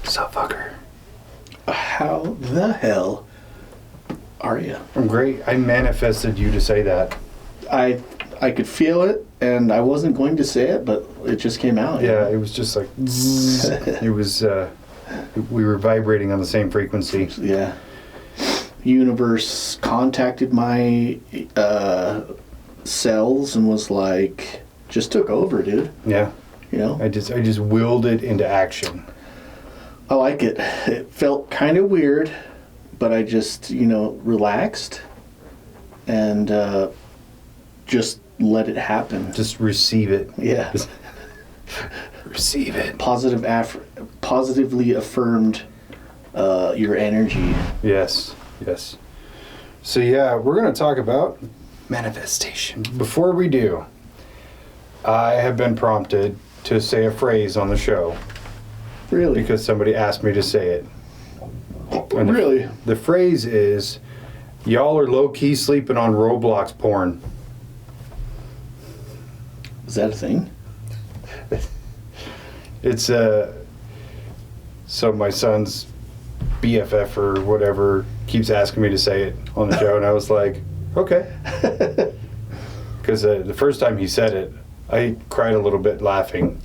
Sup, fucker? How the hell are you? I'm great. I manifested you to say that. I could feel it, and I wasn't going to say it, but it just came out. Yeah, it was just like... it was... we were vibrating on the same frequency. Yeah. Universe contacted my cells and was like, just took over, dude. Yeah. You know? I just willed it into action. I like it. It felt kind of weird, but I just, relaxed and just let it happen. Just receive it. Yeah. Receive it. Positively affirmed your energy. Yes. So yeah, we're going to talk about manifestation. Before we do, I have been prompted to say a phrase on the show. Really? Because somebody asked me to say it. And really? The phrase is, y'all are low-key sleeping on Roblox porn. Is that a thing? It's so my son's BFF or whatever keeps asking me to say it on the show, and I was like, okay. Because the first time he said it, I cried a little bit laughing,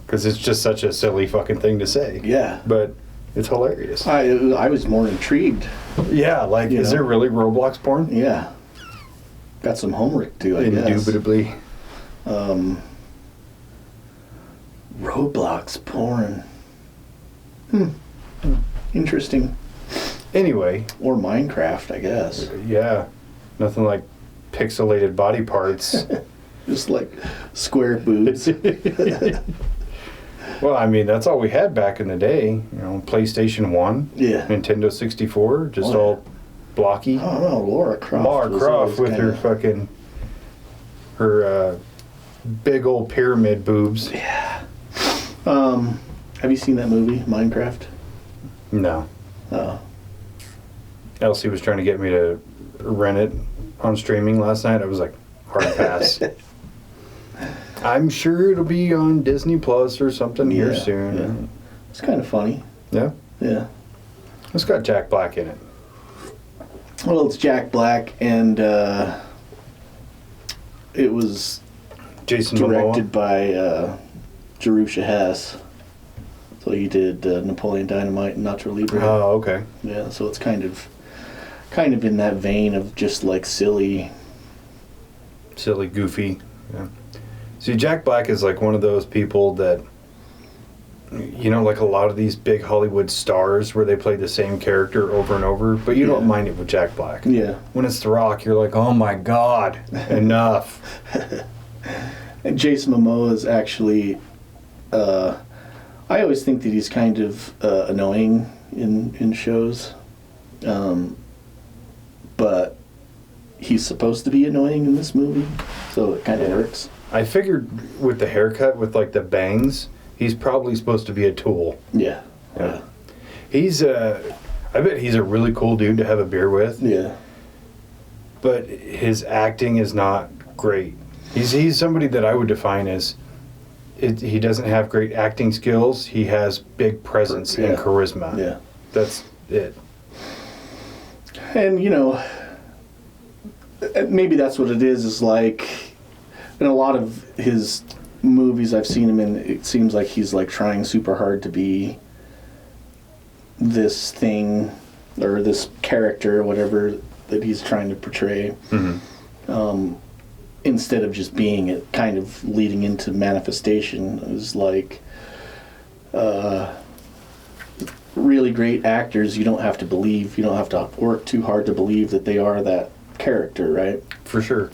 because it's just such a silly fucking thing to say. Yeah. But it's hilarious. I was more intrigued. Yeah, like, is there really Roblox porn? Yeah. Got some homework to do, I guess. Indubitably. Roblox porn. Interesting. Anyway. Or Minecraft, I guess. Yeah. Nothing like pixelated body parts. Just like square boobs. Well, I mean, that's all we had back in the day. PlayStation 1. Yeah. Nintendo 64. Just all blocky. I don't know, Lara Croft. Lara Croft with her fucking... her big old pyramid boobs. Yeah. Have you seen that movie, Minecraft? No. Oh. Elsie was trying to get me to rent it on streaming last night. I was like, hard pass. I'm sure it'll be on Disney Plus or something here soon. Yeah. It's kind of funny. Yeah? Yeah. It's got Jack Black in it. Well, it's Jack Black, and it was Jason directed by Jerusha Hess. So he did Napoleon Dynamite and Nacho Libre. Oh, okay. Yeah, so it's kind of in that vein of just like silly, goofy. Yeah. See, Jack Black is like one of those people that, like a lot of these big Hollywood stars where they play the same character over and over, but you don't mind it with Jack Black. Yeah. When it's The Rock, you're like, oh my God, enough. And Jason Momoa is actually, I always think that he's kind of annoying in shows, but he's supposed to be annoying in this movie, so it kind of works. I figured with the haircut, with like the bangs, he's probably supposed to be a tool. Yeah. He's I bet he's a really cool dude to have a beer with. Yeah. But his acting is not great. He's somebody that I would define as he doesn't have great acting skills. He has big presence and charisma. Yeah. That's it. And, maybe that's what it is like, in a lot of his movies I've seen him in, it seems like he's like trying super hard to be this thing or this character or whatever that he's trying to portray. Mm-hmm. Instead of just being it, kind of leading into manifestation. Is like really great actors, you don't have to work too hard to believe that they are that character, right? For sure.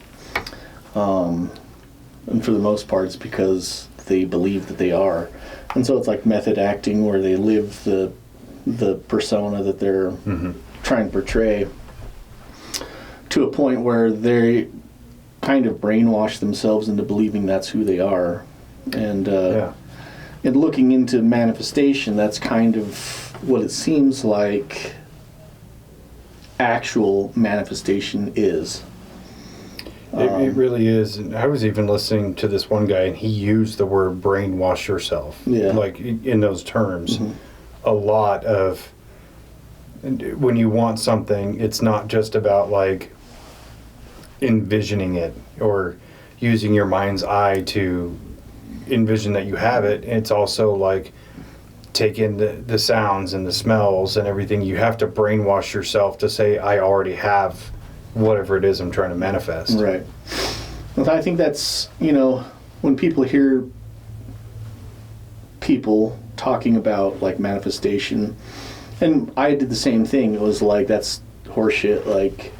And for the most part, it's because they believe that they are. And so it's like method acting where they live the persona that they're trying to portray to a point where they kind of brainwash themselves into believing that's who they are. And in looking into manifestation, that's kind of what it seems like actual manifestation is. It really is. And I was even listening to this one guy, and he used the word brainwash yourself. Yeah. Like in those terms. Mm-hmm. A lot of, when you want something, it's not just about like envisioning it or using your mind's eye to envision that you have it. It's also like take in the sounds and the smells and everything. You have to brainwash yourself to say, I already have whatever it is I'm trying to manifest. Right. Well, I think that's, you know, when people hear people talking about like manifestation, and I did the same thing. It was like, that's horseshit, like,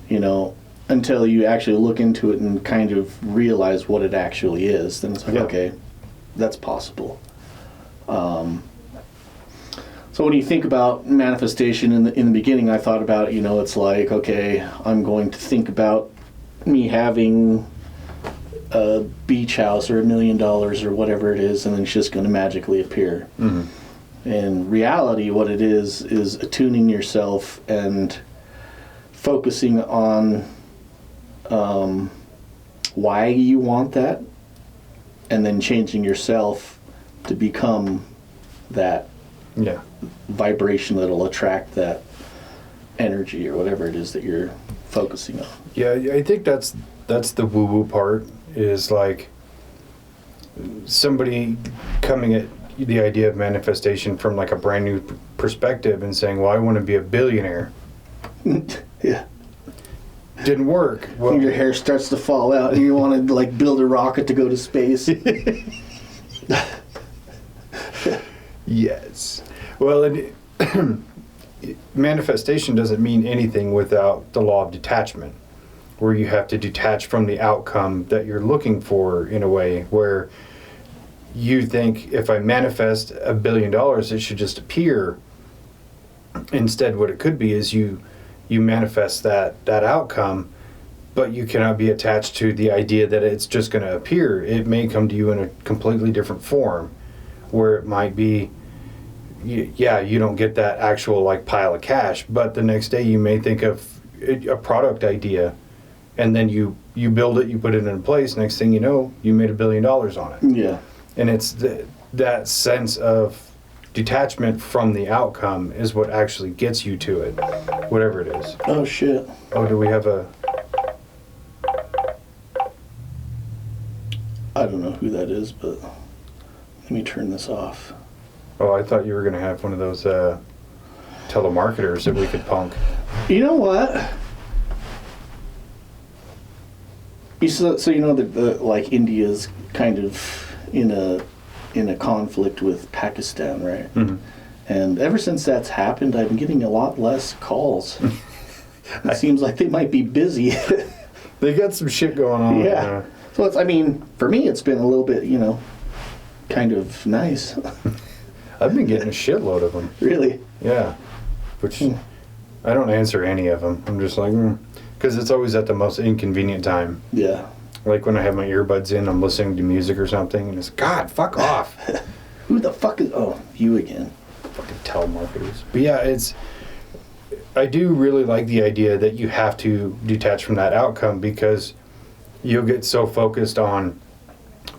you know, until you actually look into it and kind of realize what it actually is. Then it's like, okay, that's possible. So when you think about manifestation in the beginning, I thought about, you know, it's like, okay, I'm going to think about me having a beach house or $1 million or whatever it is, and then it's just going to magically appear. Mm-hmm. In reality, what it is attuning yourself and focusing on why you want that, and then changing yourself to become that vibration that'll attract that energy or whatever it is that you're focusing on. Yeah, I think that's the woo-woo part, is like somebody coming at the idea of manifestation from like a brand new perspective and saying, well, I want to be a billionaire. Yeah. Didn't work. Well, your hair starts to fall out and you want to like build a rocket to go to space. Yes. Well, manifestation doesn't mean anything without the law of detachment, where you have to detach from the outcome that you're looking for, in a way where you think, if I manifest $1 billion, it should just appear. Instead, what it could be is you manifest that outcome, but you cannot be attached to the idea that it's just going to appear. It may come to you in a completely different form, where it might be, you don't get that actual like pile of cash, but the next day you may think of a product idea, and then you build it, you put it in place, next thing you know, you made $1 billion on it. Yeah. And it's that sense of detachment from the outcome is what actually gets you to it, whatever it is. Oh, shit. Oh, do we have a... I don't know who that is, but let me turn this off. Oh, I thought you were going to have one of those telemarketers that we could punk. You know what? So you know that like India's kind of in a conflict with Pakistan, right? Mm-hmm. And ever since that's happened, I've been getting a lot less calls. It seems like they might be busy. They got some shit going on. Yeah. So it's, I mean, for me, it's been a little bit, you know, kind of nice. I've been getting a shitload of them. Really? Yeah. Which I don't answer any of them. I'm just like, because it's always at the most inconvenient time. Yeah. Like when I have my earbuds in, I'm listening to music or something, and it's, God, fuck off. Who the fuck is... Oh, you again. Fucking telemarketers. But yeah, I do really like the idea that you have to detach from that outcome, because you'll get so focused on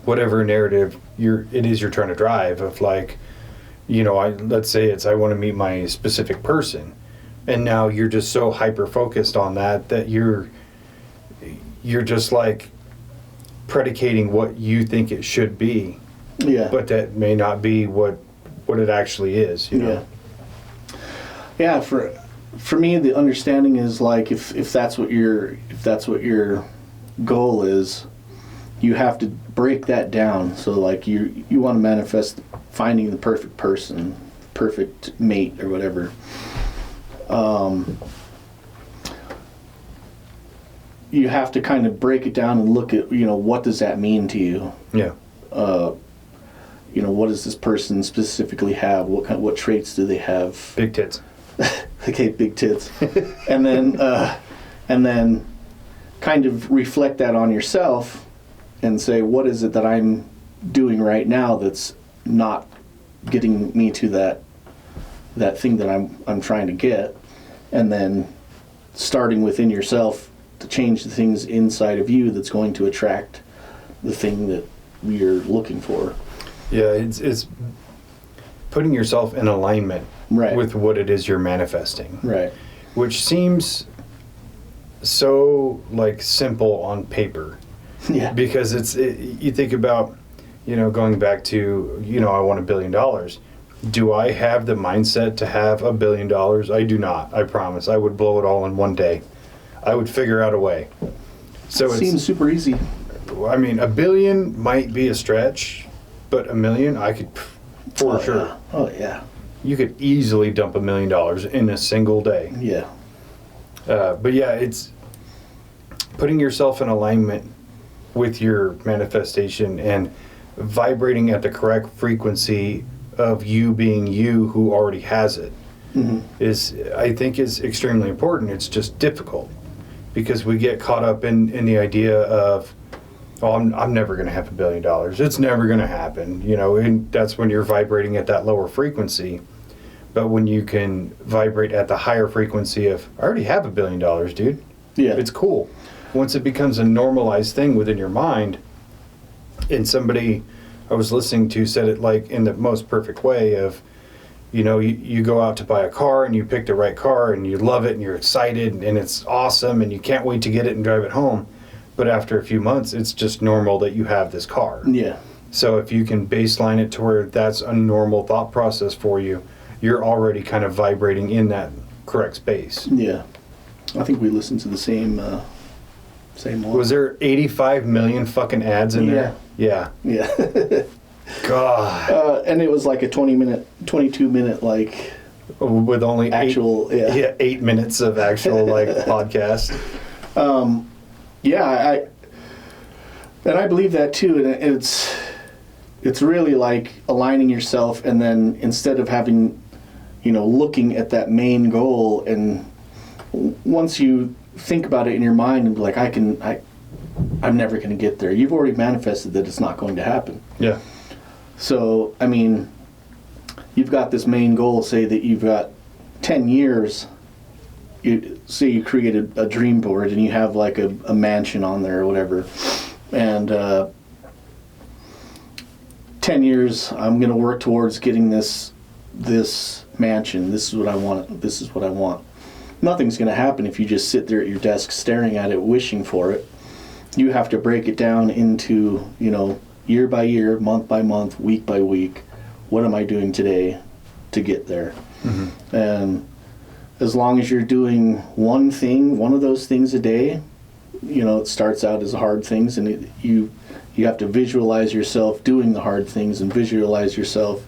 whatever narrative it is you're trying to drive, of like, you know, let's say it's, I want to meet my specific person, and now you're just so hyper focused on that you're just like predicating what you think it should be. Yeah. But that may not be what it actually is, you know. Yeah. For me, the understanding is like, if that's what your goal is, you have to break that down. So like you want to manifest finding the perfect person, perfect mate or whatever. You have to kind of break it down and look at, you know, what does that mean to you? Yeah. You know, what does this person specifically have? What traits do they have? Big tits. Okay, big tits. and then kind of reflect that on yourself and say, what is it that I'm doing right now that's not getting me to that thing that I'm trying to get? And then starting within yourself, to change the things inside of you that's going to attract the thing that you're looking for. Yeah, it's putting yourself in alignment Right. with what it is you're manifesting. Right. Which seems so like simple on paper. Yeah. Because you think about, going back to, I want $1 billion. Do I have the mindset to have $1 billion? I do not. I promise. I would blow it all in one day. I would figure out a way. So it seems super easy. I mean, $1 billion might be a stretch, but $1 million, I could, for sure. Yeah. Oh yeah. You could easily dump $1 million in a single day. Yeah. But yeah, it's putting yourself in alignment with your manifestation and vibrating at the correct frequency of you being you who already has it I think is extremely important. It's just difficult because we get caught up in the idea of, I'm never going to have $1 billion. It's never going to happen, and that's when you're vibrating at that lower frequency. But when you can vibrate at the higher frequency of, I already have $1 billion, dude. Yeah. It's cool. Once it becomes a normalized thing within your mind, and somebody I was listening to said it like in the most perfect way of, you go out to buy a car and you pick the right car and you love it and you're excited and it's awesome and you can't wait to get it and drive it home. But after a few months, it's just normal that you have this car. Yeah. So if you can baseline it to where that's a normal thought process for you, you're already kind of vibrating in that correct space. Yeah. I think we listened to the same one. Was there 85 million fucking ads in there? Yeah. Yeah. God. And it was like a 22-minute like with only actual 8 minutes of actual like podcast. Yeah, I believe that too, and it's really like aligning yourself, and then instead of having, looking at that main goal, and once you think about it in your mind and be like, I'm never going to get there. You've already manifested that it's not going to happen. Yeah. So, I mean, you've got this main goal, say that you've got 10 years, say you created a dream board and you have like a mansion on there or whatever, and 10 years, I'm going to work towards getting this mansion. This is what I want. This is what I want. Nothing's going to happen if you just sit there at your desk staring at it, wishing for it. You have to break it down into, year by year, month by month, week by week. What am I doing today to get there? Mm-hmm. And as long as you're doing one of those things a day, it starts out as hard things, and you have to visualize yourself doing the hard things and visualize yourself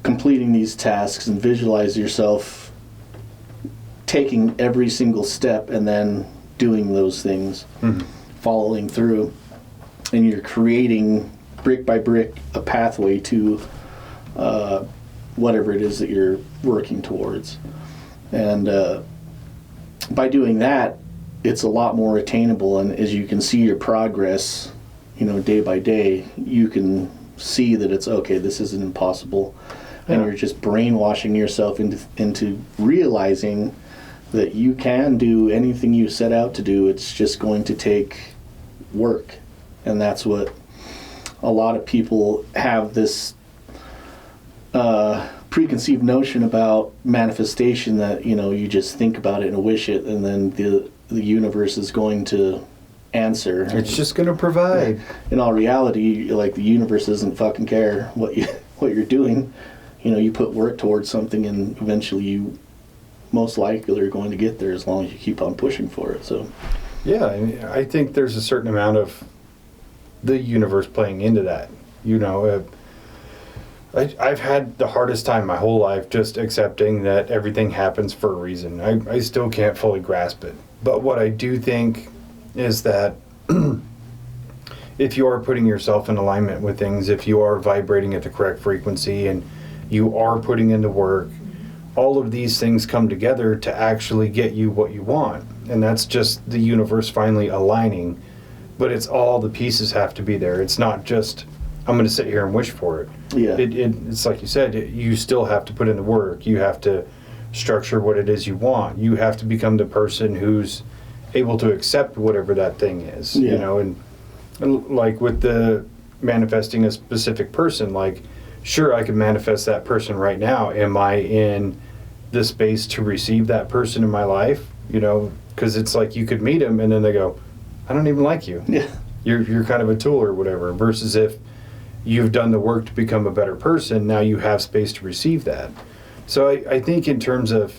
completing these tasks and visualize yourself taking every single step and then doing those things, following through, and you're creating brick by brick a pathway to whatever it is that you're working towards. And by doing that, it's a lot more attainable, and as you can see your progress, day by day, you can see that it's okay, this isn't impossible. And you're just brainwashing yourself into realizing that you can do anything you set out to do. It's just going to take work. And that's what a lot of people have this preconceived notion about manifestation, that you just think about it and wish it, and then the universe is going to answer. It's just going to provide. In all reality, like, the universe doesn't fucking care what you're doing. You put work towards something, and eventually you most likely are going to get there as long as you keep on pushing for it. So yeah, I think there's a certain amount of the universe playing into that. I've had the hardest time my whole life just accepting that everything happens for a reason. I still can't fully grasp it. But what I do think is that if you are putting yourself in alignment with things, if you are vibrating at the correct frequency and you are putting into work, all of these things come together to actually get you what you want. And that's just the universe finally aligning. But it's all the pieces have to be there. It's not just, I'm going to sit here and wish for it. Yeah. It's like you said, you still have to put in the work. You have to structure what it is you want. You have to become the person who's able to accept whatever that thing is, Yeah. you know, and like with the manifesting a specific person, like, sure, I can manifest that person right now. Am I in the space to receive that person in my life? You know, because it's like you could meet them and then they go, I don't even like you. Yeah. You're kind of a tool or whatever. Versus if you've done the work to become a better person, now you have space to receive that. So I think in terms of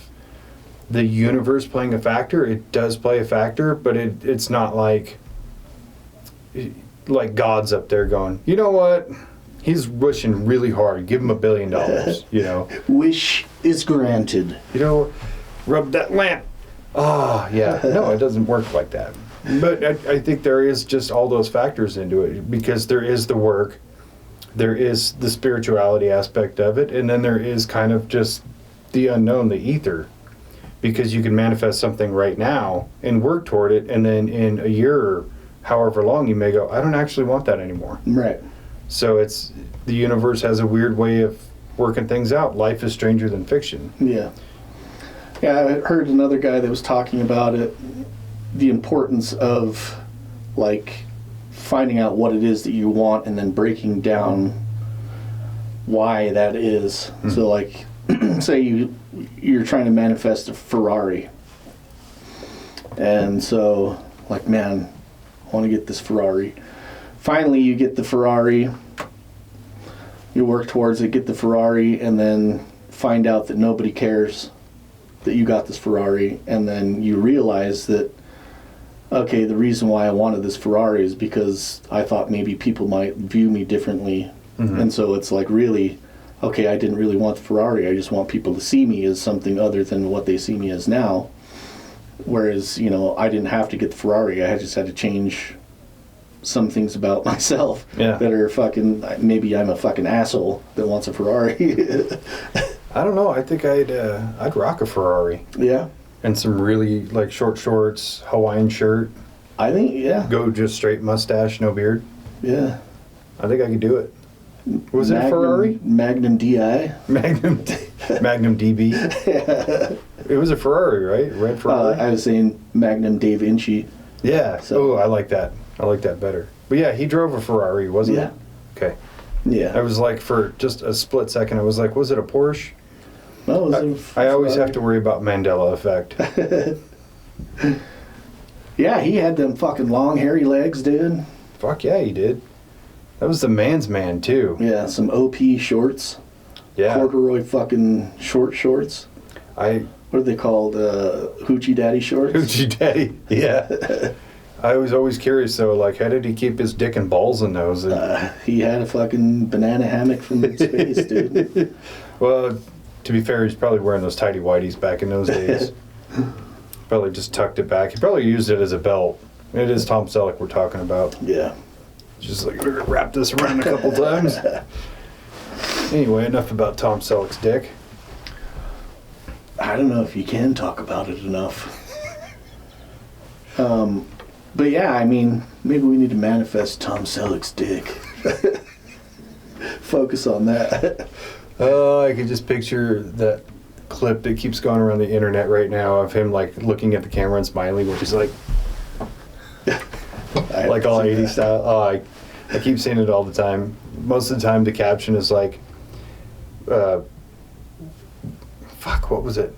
the universe playing a factor, it does play a factor, but it's not like God's up there going, you know what? He's wishing really hard. Give him $1 billion, you know. Wish is granted. You know, rub that lamp. Ah, yeah. No, it doesn't work like that. But I think there is just all those factors into it, because there is the work, there is the spirituality aspect of it, and then there is kind of just the unknown, the ether. Because you can manifest something right now and work toward it, and then in a year or however long you may go, I don't actually want that anymore. Right. So it's, the universe has a weird way of working things out. Life is stranger than fiction. Yeah. Yeah, I heard another guy that was talking about it, the importance of, like, finding out what it is that you want and then breaking down why that is. Mm-hmm. So, like, say you're trying to manifest a Ferrari. And so, like, man, I want to get this Ferrari. Finally, you get the Ferrari. You work towards it, get the Ferrari, and then find out that nobody cares that you got this Ferrari. And then you realize that, okay, the reason why I wanted this Ferrari is because I thought maybe people might view me differently. Mm-hmm. And so it's like, really, okay, I didn't really want the Ferrari. I just want people to see me as something other than what they see me as now. Whereas, you know, I didn't have to get the Ferrari. I just had to change some things about myself that are fucking, maybe I'm a fucking asshole that wants a Ferrari. I don't know. I think I'd rock a Ferrari. Yeah. And some really, like, short shorts, Hawaiian shirt. I think, yeah. Go just straight mustache, no beard. Yeah. I think I could do it. Was it a Ferrari? Magnum DI. Magnum DB. Yeah. It was a Ferrari, right? Red Ferrari? I was saying Magnum Dave-inci. Yeah. So. Oh, I like that. I like that better. But yeah, he drove a Ferrari, wasn't it? Okay. Yeah. I was like, for just a split second, I was like, was it a Porsche? No, I always have to worry about Mandela effect. Yeah, he had them fucking long, hairy legs, dude. Fuck yeah, he did. That was the man's man, too. Yeah, some OP shorts. Yeah. Corduroy fucking shorts. What are they called? Hoochie Daddy shorts? Hoochie Daddy, yeah. I was always curious, though, like, how did he keep his dick and balls in those? He had a fucking banana hammock from space, dude. Well, to be fair, he's probably wearing those tighty whities back in those days. Probably just tucked it back. He probably used it as a belt. It is Tom Selleck we're talking about. Yeah. Just like, we're going to wrap this around a couple times. Anyway, enough about Tom Selleck's dick. I don't know if you can talk about it enough. But yeah, I mean, maybe we need to manifest Tom Selleck's dick. Focus on that. Oh, I can just picture that clip that keeps going around the internet right now of him, like, looking at the camera and smiling, which is like like all 80s style. Oh, I keep seeing it all the time. Most of the time the caption is like, fuck, what was it?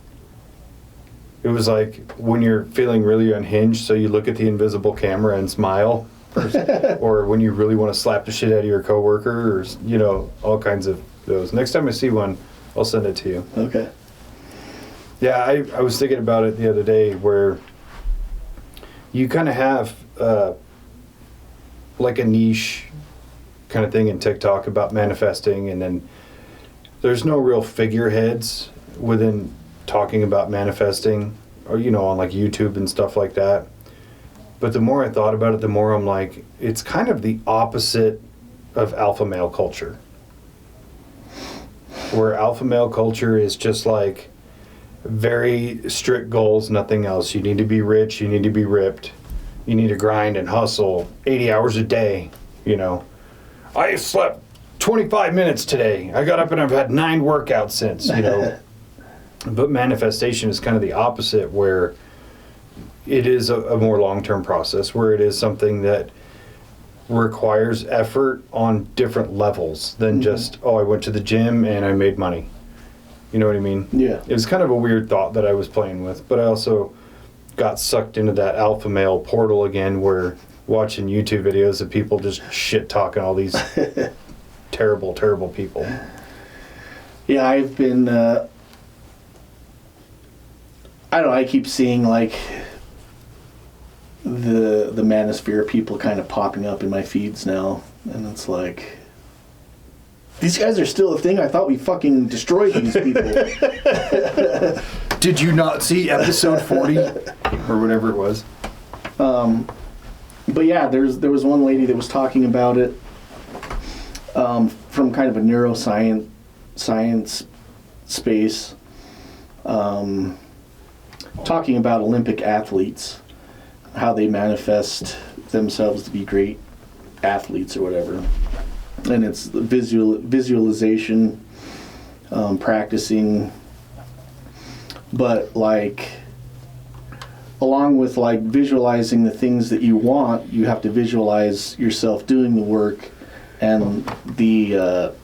It was like, when you're feeling really unhinged, so you look at the invisible camera and smile. Or when you really want to slap the shit out of your coworker, or, you know, all kinds of those. Next time I see one, I'll send it to you. Okay. Yeah, I was thinking about it the other day, where you kind of have like a niche kind of thing in TikTok about manifesting, and then there's no real figureheads within talking about manifesting, or, you know, on like YouTube and stuff like that. But the more I thought about it, the more I'm like, it's kind of the opposite of alpha male culture. Where alpha male culture is just like very strict goals, nothing else. You need to be rich, you need to be ripped, you need to grind and hustle 80 hours a day, you know. I slept 25 minutes today. I got up and I've had 9 workouts since, you know. But manifestation is kind of the opposite, where it is a more long-term process where it is something that requires effort on different levels than just, oh, I went to the gym and I made money. You know what I mean? Yeah. It was kind of a weird thought that I was playing with, but I also got sucked into that alpha male portal again, where watching YouTube videos of people just shit talking all these terrible, terrible people. Yeah, I've been, I don't know, I keep seeing like the manosphere people kind of popping up in my feeds now, and it's like, these guys are still a thing? I thought we fucking destroyed these people. Did you not see episode 40? Or whatever it was. But yeah, there was one lady that was talking about it from kind of a neuroscience space, talking about Olympic athletes, how they manifest themselves to be great athletes or whatever. And it's the visualization, practicing, but like, along with like visualizing the things that you want, you have to visualize yourself doing the work and the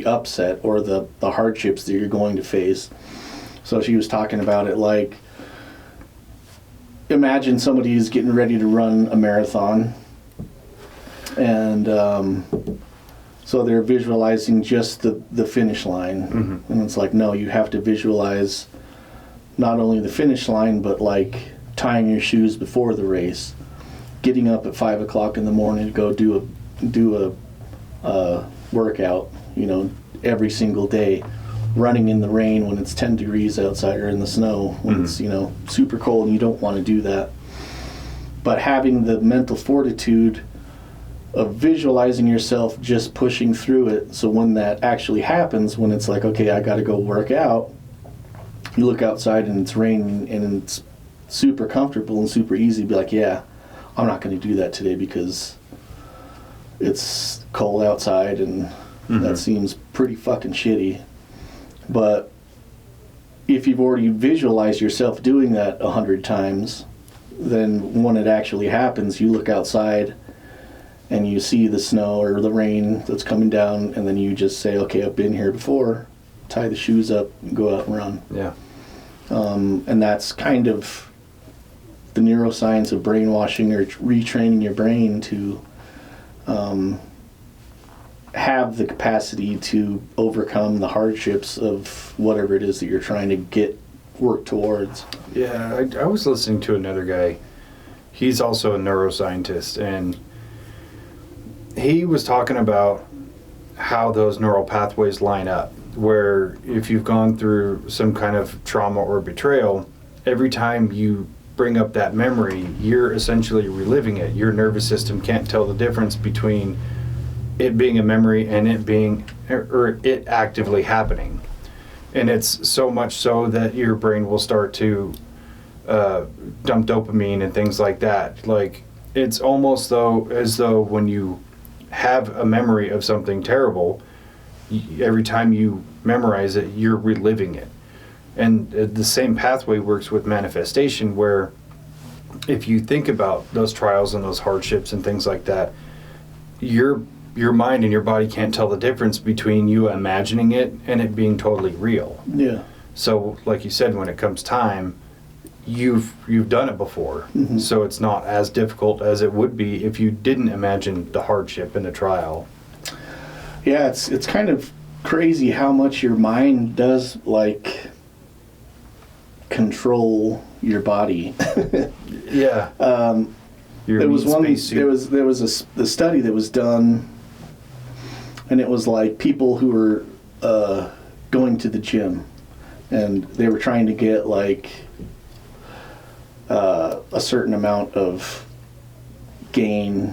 upset or the hardships that you're going to face. So she was talking about it like, imagine somebody is getting ready to run a marathon, and so they're visualizing just the finish line. And it's like, no, you have to visualize not only the finish line, but like tying your shoes before the race, getting up at 5 o'clock in the morning to go do a workout, you know, every single day, running in the rain when it's 10 degrees outside, or in the snow when it's, you know, super cold and you don't want to do that. But having the mental fortitude of visualizing yourself just pushing through it, so when that actually happens, when it's like, okay, I got to go work out, you look outside and it's raining and it's super comfortable and super easy, be like, yeah, I'm not going to do that today because it's cold outside and that seems pretty fucking shitty. But if you've already visualized yourself doing that 100 times, then when it actually happens, you look outside and you see the snow or the rain that's coming down, and then you just say, okay, I've been here before, tie the shoes up and go out and run. Yeah. And that's kind of the neuroscience of brainwashing or retraining your brain to have the capacity to overcome the hardships of whatever it is that you're trying to work towards. Yeah, I was listening to another guy. He's also a neuroscientist, and he was talking about how those neural pathways line up, where if you've gone through some kind of trauma or betrayal, every time you bring up that memory, you're essentially reliving it. Your nervous system can't tell the difference between it being a memory and it being, or it actively happening. And it's so much so that your brain will start to dump dopamine and things like that. Like, it's almost as though when you have a memory of something terrible, every time you memorize it, you're reliving it. And the same pathway works with manifestation, where if you think about those trials and those hardships and things like that, your mind and your body can't tell the difference between you imagining it and it being totally real. Yeah. So, like you said, when it comes time, you've done it before. So it's not as difficult as it would be if you didn't imagine the hardship in the trial. Yeah, it's kind of crazy how much your mind does, like, control your body. Yeah. There was a study that was done, and it was like people who were going to the gym, and they were trying to get like a certain amount of gain,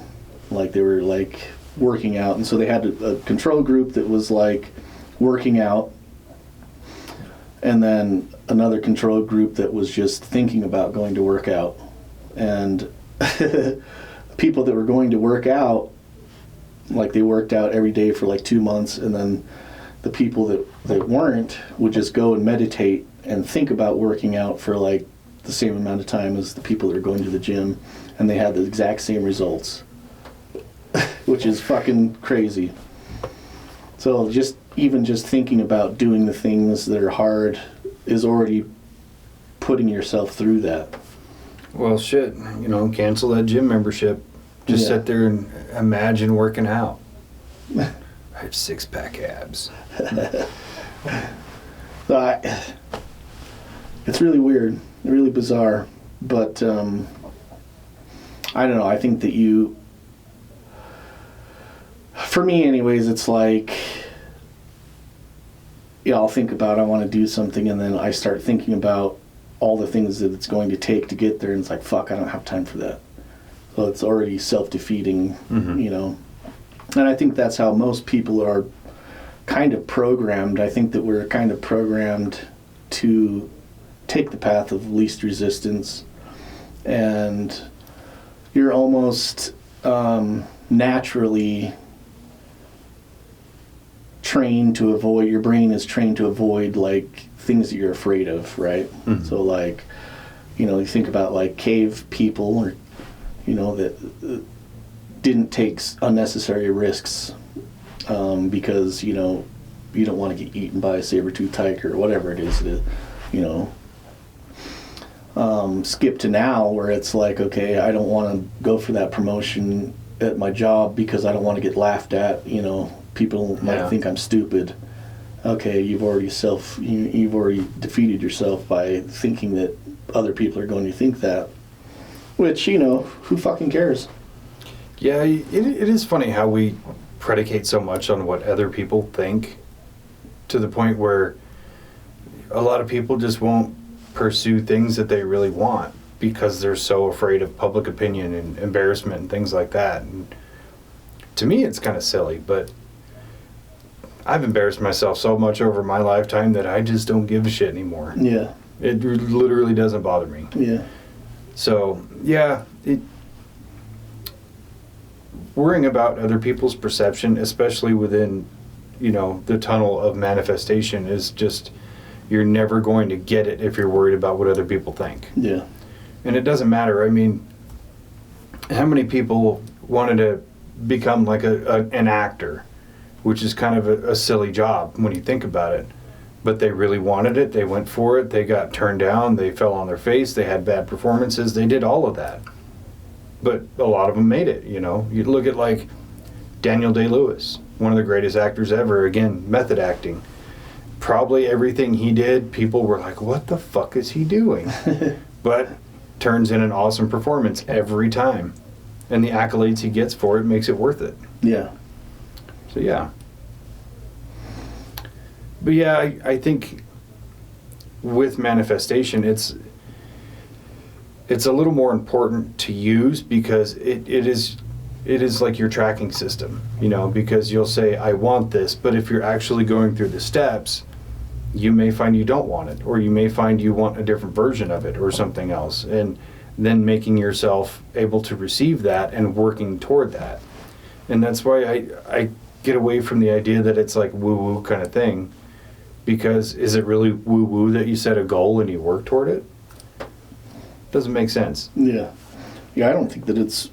like they were like working out, and so they had a control group that was like working out, and then another control group that was just thinking about going to work out. And people that were going to work out, like, they worked out every day for like 2 months, and then the people that weren't would just go and meditate and think about working out for like the same amount of time as the people that are going to the gym, and they had the exact same results, which is fucking crazy. So just thinking about doing the things that are hard is already putting yourself through that. Well, shit, cancel that gym membership. Just sit there and imagine working out. I have 6-pack abs. So it's really weird, really bizarre, but I don't know. I think that for me anyways, it's like, I'll think about I want to do something, and then I start thinking about all the things that it's going to take to get there, and it's like, fuck, I don't have time for that. So it's already self-defeating, And I think that's how most people are kind of programmed. I think that we're kind of programmed to take the path of least resistance, and you're almost naturally trained to avoid, your brain is trained to avoid like things that you're afraid of, right? So like, you think about like cave people, or that didn't take unnecessary risks because you don't want to get eaten by a saber-toothed tiger or whatever it is that skip to now, where it's like, okay, I don't want to go for that promotion at my job because I don't want to get laughed at. People might think I'm stupid. Okay, you've already defeated yourself by thinking that other people are going to think that. Which, who fucking cares? Yeah, it is funny how we predicate so much on what other people think, to the point where a lot of people just won't pursue things that they really want because they're so afraid of public opinion and embarrassment and things like that. And to me, it's kind of silly, but I've embarrassed myself so much over my lifetime that I just don't give a shit anymore. Yeah. It literally doesn't bother me. Yeah. So, yeah, worrying about other people's perception, especially within, the tunnel of manifestation, is just, you're never going to get it if you're worried about what other people think. Yeah. And it doesn't matter. I mean, how many people wanted to become like an actor, which is kind of a silly job when you think about it. But they really wanted it. They went for it. They got turned down. They fell on their face. They had bad performances. They did all of that. But a lot of them made it, You look at like Daniel Day-Lewis, one of the greatest actors ever. Again, method acting. Probably everything he did, people were like, what the fuck is he doing? But turns in an awesome performance every time. And the accolades he gets for it makes it worth it. Yeah. So, yeah. But yeah, I think with manifestation, it's a little more important to use because it is like your tracking system, because you'll say, I want this, but if you're actually going through the steps, you may find you don't want it, or you may find you want a different version of it or something else, and then making yourself able to receive that and working toward that. And that's why I get away from the idea that it's like woo-woo kind of thing. Because is it really woo-woo that you set a goal and you work toward it? Doesn't make sense. Yeah. Yeah, I don't think that it's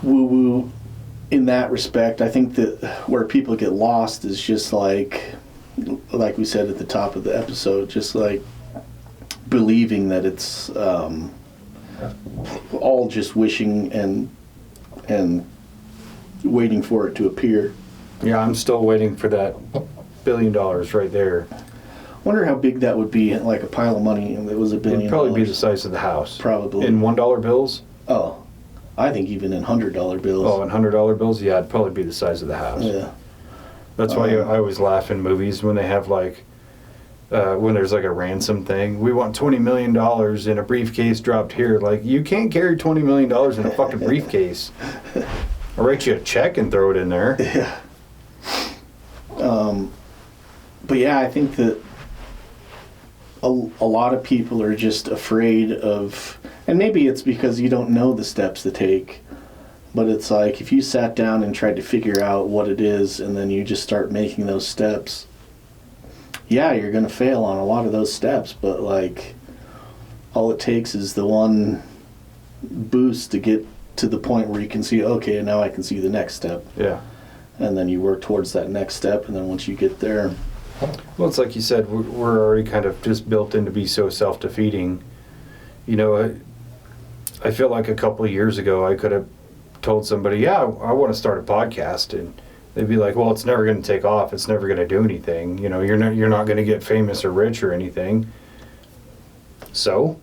woo-woo in that respect. I think that where people get lost is just like we said at the top of the episode, just like believing that it's all just wishing and waiting for it to appear. Yeah, I'm still waiting for that $1 billion right there. Wonder how big that would be, like a pile of money. If it was $1 billion. It'd probably be the size of the house. Probably. In $1 bills? Oh, I think even in $100 bills. Oh, in $100 bills? Yeah, it'd probably be the size of the house. Yeah. That's why I always laugh in movies when they have like, when there's like a ransom thing. We want $20 million in a briefcase dropped here. Like, you can't carry $20 million in a fucking briefcase. I'll write you a check and throw it in there. Yeah. But yeah, I think that a lot of people are just afraid of, and maybe it's because you don't know the steps to take, but it's like if you sat down and tried to figure out what it is and then you just start making those steps, yeah, you're going to fail on a lot of those steps, but like all it takes is the one boost to get to the point where you can see, okay, now I can see the next step. Yeah. And then you work towards that next step, and then once you get there... Well, it's like you said, we're already kind of just built in to be so self-defeating. You know, I feel like a couple of years ago I could have told somebody, yeah, I want to start a podcast, and they'd be like, well, it's never going to take off. It's never going to do anything. You know, you're not going to get famous or rich or anything. So,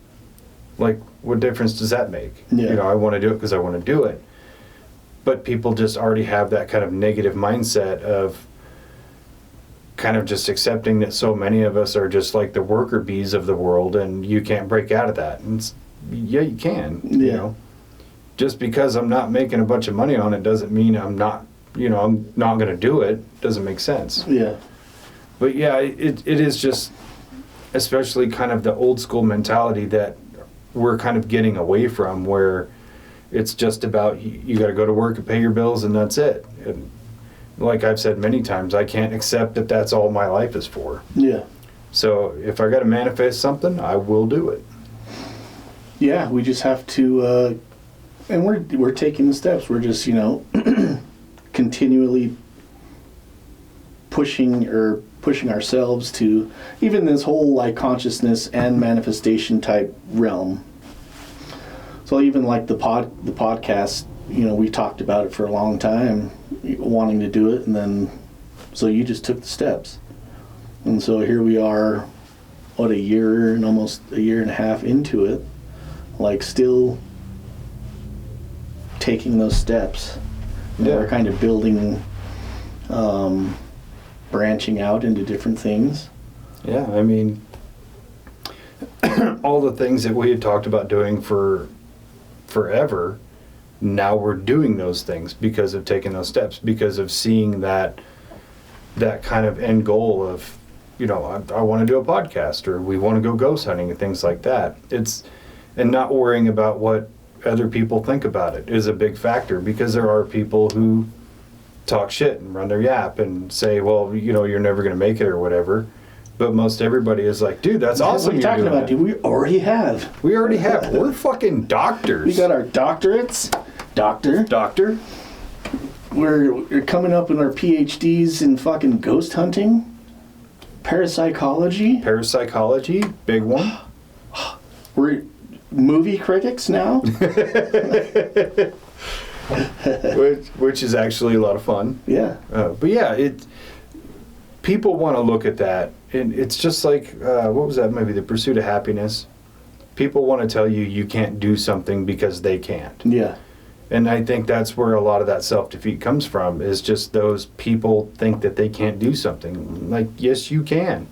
like, what difference does that make? Yeah. You know, I want to do it because I want to do it. But people just already have that kind of negative mindset of kind of just accepting that so many of us are just like the worker bees of the world, and you can't break out of that. And yeah, you can. Yeah. You know, just because I'm not making a bunch of money on it doesn't mean I'm not going to do it. Doesn't make sense. Yeah. But yeah, it is just, especially kind of the old school mentality that we're kind of getting away from, where it's just about you got to go to work and pay your bills and that's it. And like I've said many times, I can't accept that that's all my life is for. Yeah. So if I got to manifest something, I will do it. Yeah, we just have to, and we're taking the steps. We're just, continually pushing ourselves to even this whole like consciousness and manifestation type realm. So even like the podcast, we talked about it for a long time, wanting to do it, and then so you just took the steps, and so here we are, a year and almost a year and a half into it, like still taking those steps. Yeah. We're kind of building, branching out into different things. Yeah, I mean, all the things that we had talked about doing for forever, now we're doing those things because of taking those steps, because of seeing that kind of end goal of, I want to do a podcast, or we want to go ghost hunting and things like that. And not worrying about what other people think about it is a big factor, because there are people who talk shit and run their yap and say, well, you're never going to make it or whatever. But most everybody is like, dude, that's awesome. What are you talking about, dude? We already have. We're fucking doctors. We got our doctorates. Doctor. We're coming up in our PhDs in fucking ghost hunting. Parapsychology, big one. We're movie critics now. which is actually a lot of fun. Yeah. But yeah, people want to look at that, and it's just like, what was that movie, The Pursuit of Happiness? People want to tell you can't do something because they can't. Yeah. And I think that's where a lot of that self-defeat comes from, is just those people think that they can't do something. Like, yes, you can.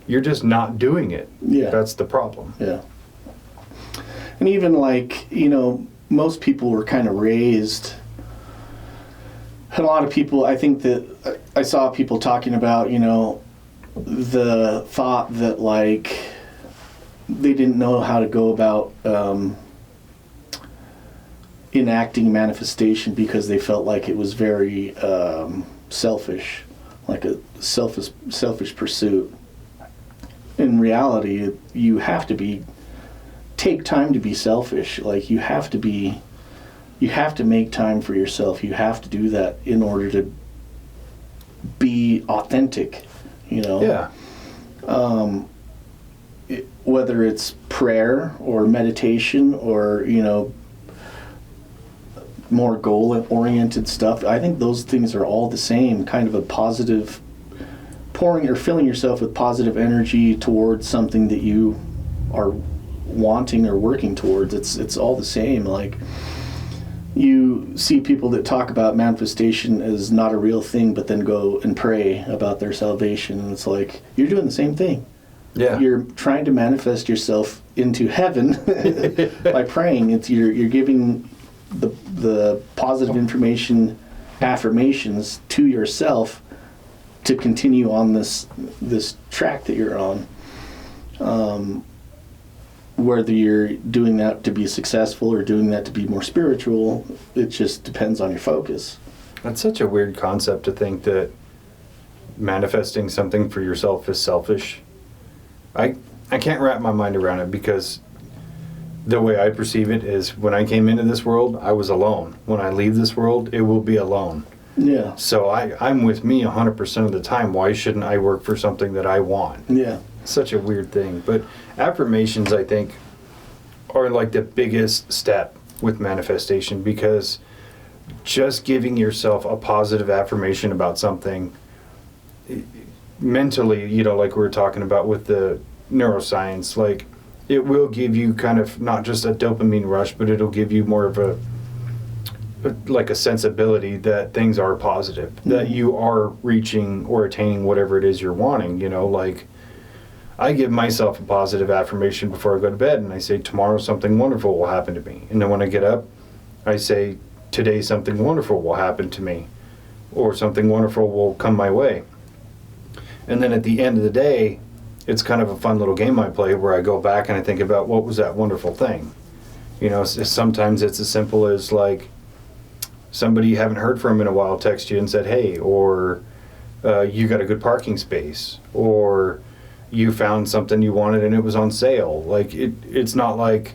You're just not doing it. Yeah. That's the problem. Yeah. And even like, most people were kind of raised, and a lot of people, I think that I saw people talking about, the thought that like they didn't know how to go about enacting manifestation because they felt like it was very selfish, like a selfish pursuit. In reality, you have to take time to be selfish. Like you have to make time for yourself. You have to do that in order to be authentic, Yeah. Whether it's prayer or meditation or, more goal-oriented stuff. I think those things are all the same, kind of a positive, pouring or filling yourself with positive energy towards something that you are wanting or working towards. It's all the same. Like, you see people that talk about manifestation as not a real thing, but then go and pray about their salvation, and it's like, you're doing the same thing. Yeah. You're trying to manifest yourself into heaven by praying. You're giving the positive information, affirmations to yourself to continue on this track that you're on. Whether you're doing that to be successful or doing that to be more spiritual, it just depends on your focus. That's such a weird concept to think that manifesting something for yourself is selfish. I can't wrap my mind around it, because the way I perceive it is when I came into this world, I was alone. When I leave this world, it will be alone. Yeah. So I'm with me 100% of the time. Why shouldn't I work for something that I want? Yeah. Such a weird thing. But affirmations, I think, are like the biggest step with manifestation, because just giving yourself a positive affirmation about something mentally, you know, like we were talking about with the neuroscience, like it will give you kind of not just a dopamine rush, but it'll give you more of a sensibility that things are positive, that you are reaching or attaining whatever it is you're wanting. You know, like I give myself a positive affirmation before I go to bed, and I say, tomorrow something wonderful will happen to me. And then when I get up, I say, today something wonderful will happen to me, or something wonderful will come my way. And then at the end of the day, it's kind of a fun little game I play where I go back and I think about what was that wonderful thing. You know, sometimes it's as simple as like somebody you haven't heard from in a while text you and said, hey, or you got a good parking space, or you found something you wanted and it was on sale. Like it's not like,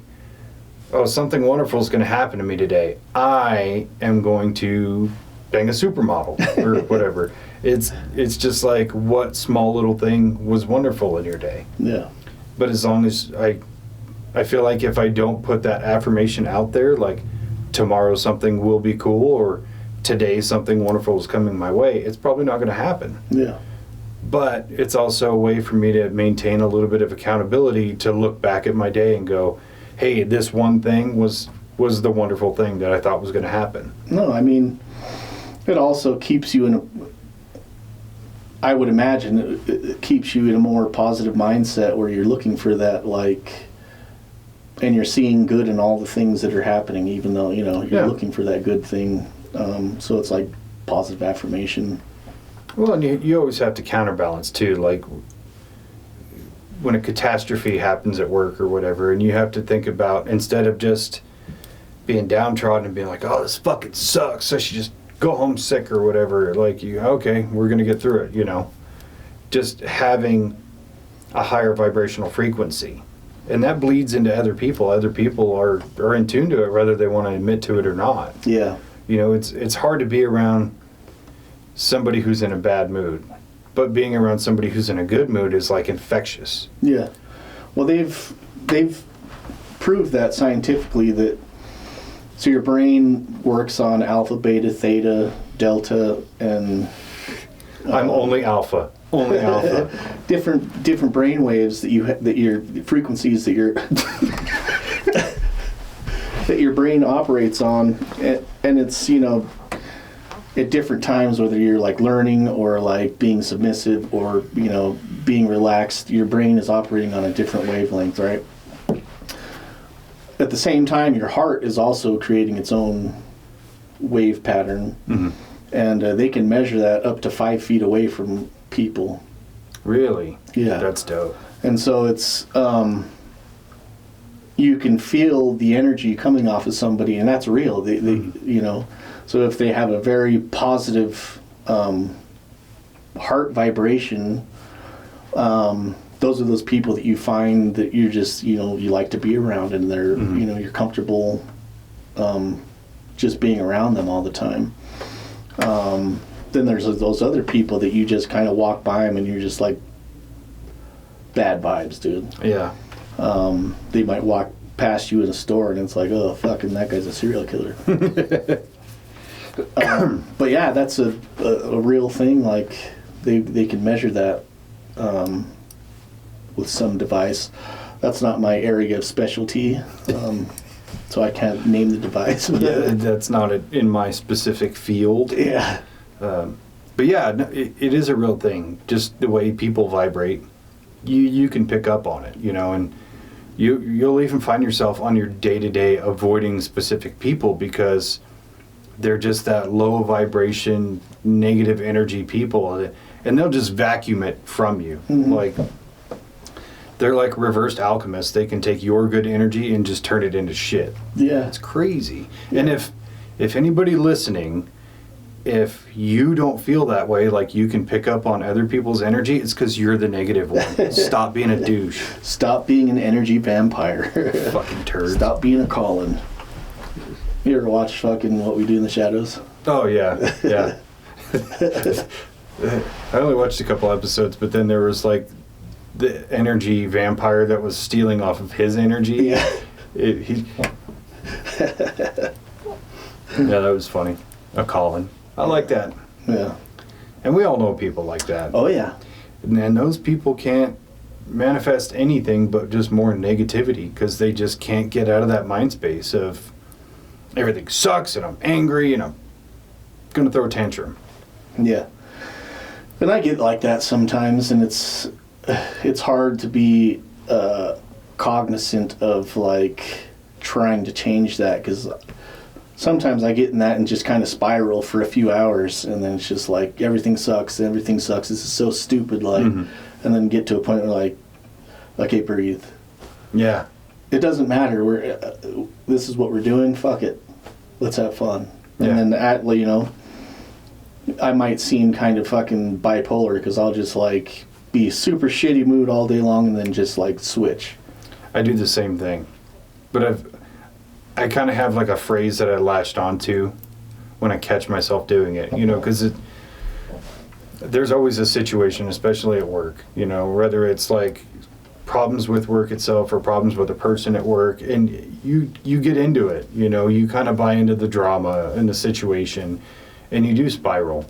oh, something wonderful is going to happen to me today. I am going to bang a supermodel or whatever. It's just like, what small little thing was wonderful in your day. Yeah. But as long as I feel like if I don't put that affirmation out there, like tomorrow something will be cool, or today something wonderful is coming my way, it's probably not going to happen. Yeah. But it's also a way for me to maintain a little bit of accountability, to look back at my day and go, hey, this one thing was the wonderful thing that I thought was going to happen. No, I mean, it also keeps you in I would imagine it keeps you in a more positive mindset where you're looking for that, like, and you're seeing good in all the things that are happening, even though, you know, you're looking for that good thing. So it's like positive affirmation. Well, and you always have to counterbalance too, like when a catastrophe happens at work or whatever, and you have to think about, instead of just being downtrodden and being like, oh, this fucking sucks, I should just go home sick or whatever, like, okay, we're going to get through it, you know. Just having a higher vibrational frequency. And that bleeds into other people. Other people are in tune to it, whether they want to admit to it or not. Yeah. You know, it's hard to be around somebody who's in a bad mood. But being around somebody who's in a good mood is like infectious. Yeah. Well, they've proved that scientifically, that so your brain works on alpha, beta, theta, delta, and I'm only alpha. Only alpha. different brain waves that your frequencies that your brain operates on, and it's, you know, at different times, whether you're like learning or like being submissive or, you know, being relaxed, your brain is operating on a different wavelength, right? At the same time, your heart is also creating its own wave pattern, and they can measure that up to 5 feet away from people. Really? Yeah. That's dope. And so it's, you can feel the energy coming off of somebody, and that's real. They you know, so if they have a very positive heart vibration, those are those people that you find that you're just, you know, you like to be around, and they're, you know, you're comfortable just being around them all the time. Then there's those other people that you just kind of walk by them and you're just like, bad vibes, dude. Yeah. They might walk past you in a store and it's like, oh, fucking that guy's a serial killer. But yeah, that's a real thing. Like they can measure that with some device. That's not my area of specialty, so I can't name the device. Yeah, that's not in my specific field. Yeah. But yeah, it is a real thing. Just the way people vibrate, you can pick up on it, you know, and you'll even find yourself on your day-to-day avoiding specific people because they're just that low vibration, negative energy people, and they'll just vacuum it from you. Like, they're like reversed alchemists. They can take your good energy and just turn it into shit. Yeah. It's crazy. Yeah. And if anybody listening if you don't feel that way, like you can pick up on other people's energy, it's because you're the negative one. Stop being a douche. Stop being an energy vampire. Fucking turd. Stop being a Colin. You ever watch fucking What We Do in the Shadows? Oh, yeah. Yeah. I only watched a couple episodes, but then there was like the energy vampire that was stealing off of his energy. Yeah. Yeah, that was funny. A Colin. I like that. Yeah. And we all know people like that. Oh, yeah. And those people can't manifest anything but just more negativity because they just can't get out of that mind space of everything sucks and I'm angry and I'm going to throw a tantrum. Yeah. And I get like that sometimes, and it's hard to be cognizant of, like, trying to change that, because sometimes I get in that and just kind of spiral for a few hours, and then it's just like, everything sucks, this is so stupid, like, and then get to a point where, like, okay, breathe. Yeah. It doesn't matter, this is what we're doing, fuck it, let's have fun. And then, you know, I might seem kind of fucking bipolar, because I'll just, like, be super shitty mood all day long and then just, like, switch. I do the same thing. But I kind of have, like, a phrase that I latched onto when I catch myself doing it, you know, because there's always a situation, especially at work, you know, whether it's, like, problems with work itself or problems with a person at work, and you get into it, you know, you kind of buy into the drama and the situation, and you do spiral.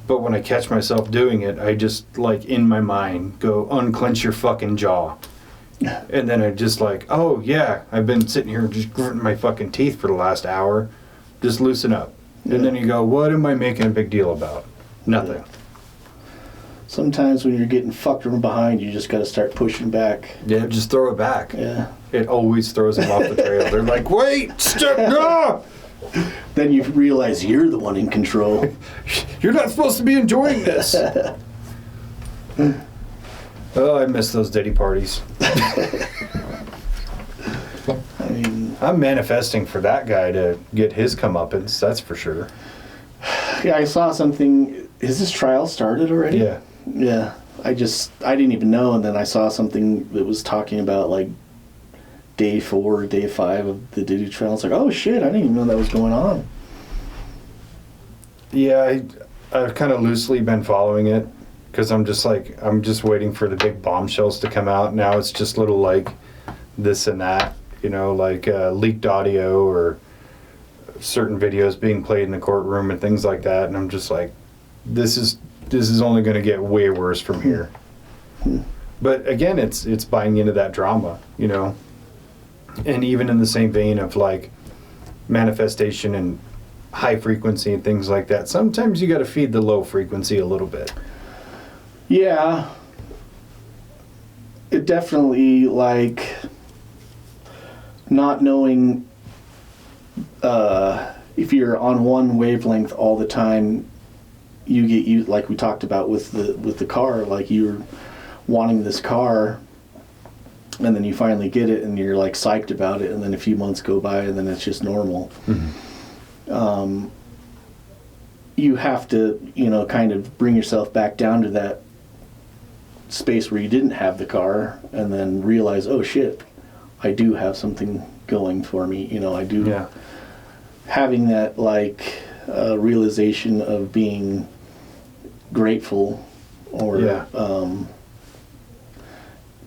But when I catch myself doing it, I just, like, in my mind, go, unclench your fucking jaw. And then I just like, oh, yeah, I've been sitting here just gritting my fucking teeth for the last hour. Just loosen up. And then you go, what am I making a big deal about? Nothing. Yeah. Sometimes when you're getting fucked from behind, you just got to start pushing back. Yeah, just throw it back. Yeah. It always throws them off the trail. They're like, wait, stop, no! Then you realize you're the one in control. You're not supposed to be enjoying this. Oh, I miss those Diddy parties. I mean, I'm manifesting for that guy to get his comeuppance, that's for sure. Yeah, I saw something. Is this trial started already? Yeah. Yeah. I didn't even know, and then I saw something that was talking about, like, day 4, day 5 of the Diddy trial. It's like, oh shit, I didn't even know that was going on. Yeah, I've kind of loosely been following it because I'm just waiting for the big bombshells to come out. Now it's just little, like, this and that, you know, like leaked audio or certain videos being played in the courtroom and things like that. And I'm just like, this is only going to get way worse from here. But again, it's buying into that drama, you know. And even in the same vein of, like, manifestation and high frequency and things like that, sometimes you got to feed the low frequency a little bit. Yeah. It definitely, like, not knowing if you're on one wavelength all the time, you like we talked about with the car, like, you're wanting this car, and then you finally get it and you're, like, psyched about it, and then a few months go by and then it's just normal. You have to, you know, kind of bring yourself back down to that space where you didn't have the car, and then realize, oh shit, I do have something going for me, you know. I do. Yeah. Having that, like, realization of being grateful or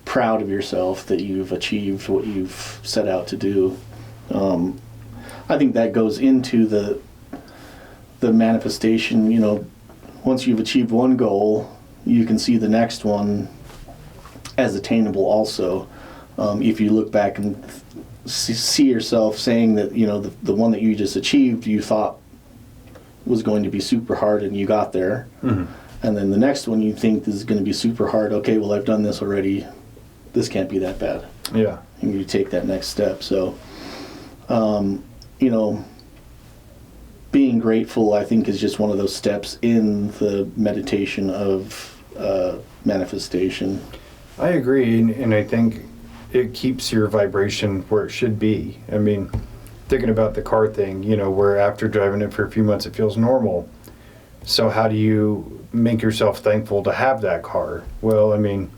proud of yourself that you've achieved what you've set out to do. I think that goes into the manifestation. You know, once you've achieved one goal, you can see the next one as attainable also. If you look back and see yourself saying that, you know, the one that you just achieved you thought was going to be super hard and you got there, and then the next one you think is going to be super hard, okay, well, I've done this already, this can't be that bad. Yeah. And you take that next step. So you know, being grateful, I think, is just one of those steps in the meditation of manifestation. I agree, and I think it keeps your vibration where it should be. I mean, thinking about the car thing, you know, where after driving it for a few months, it feels normal. So how do you make yourself thankful to have that car? Well, I mean,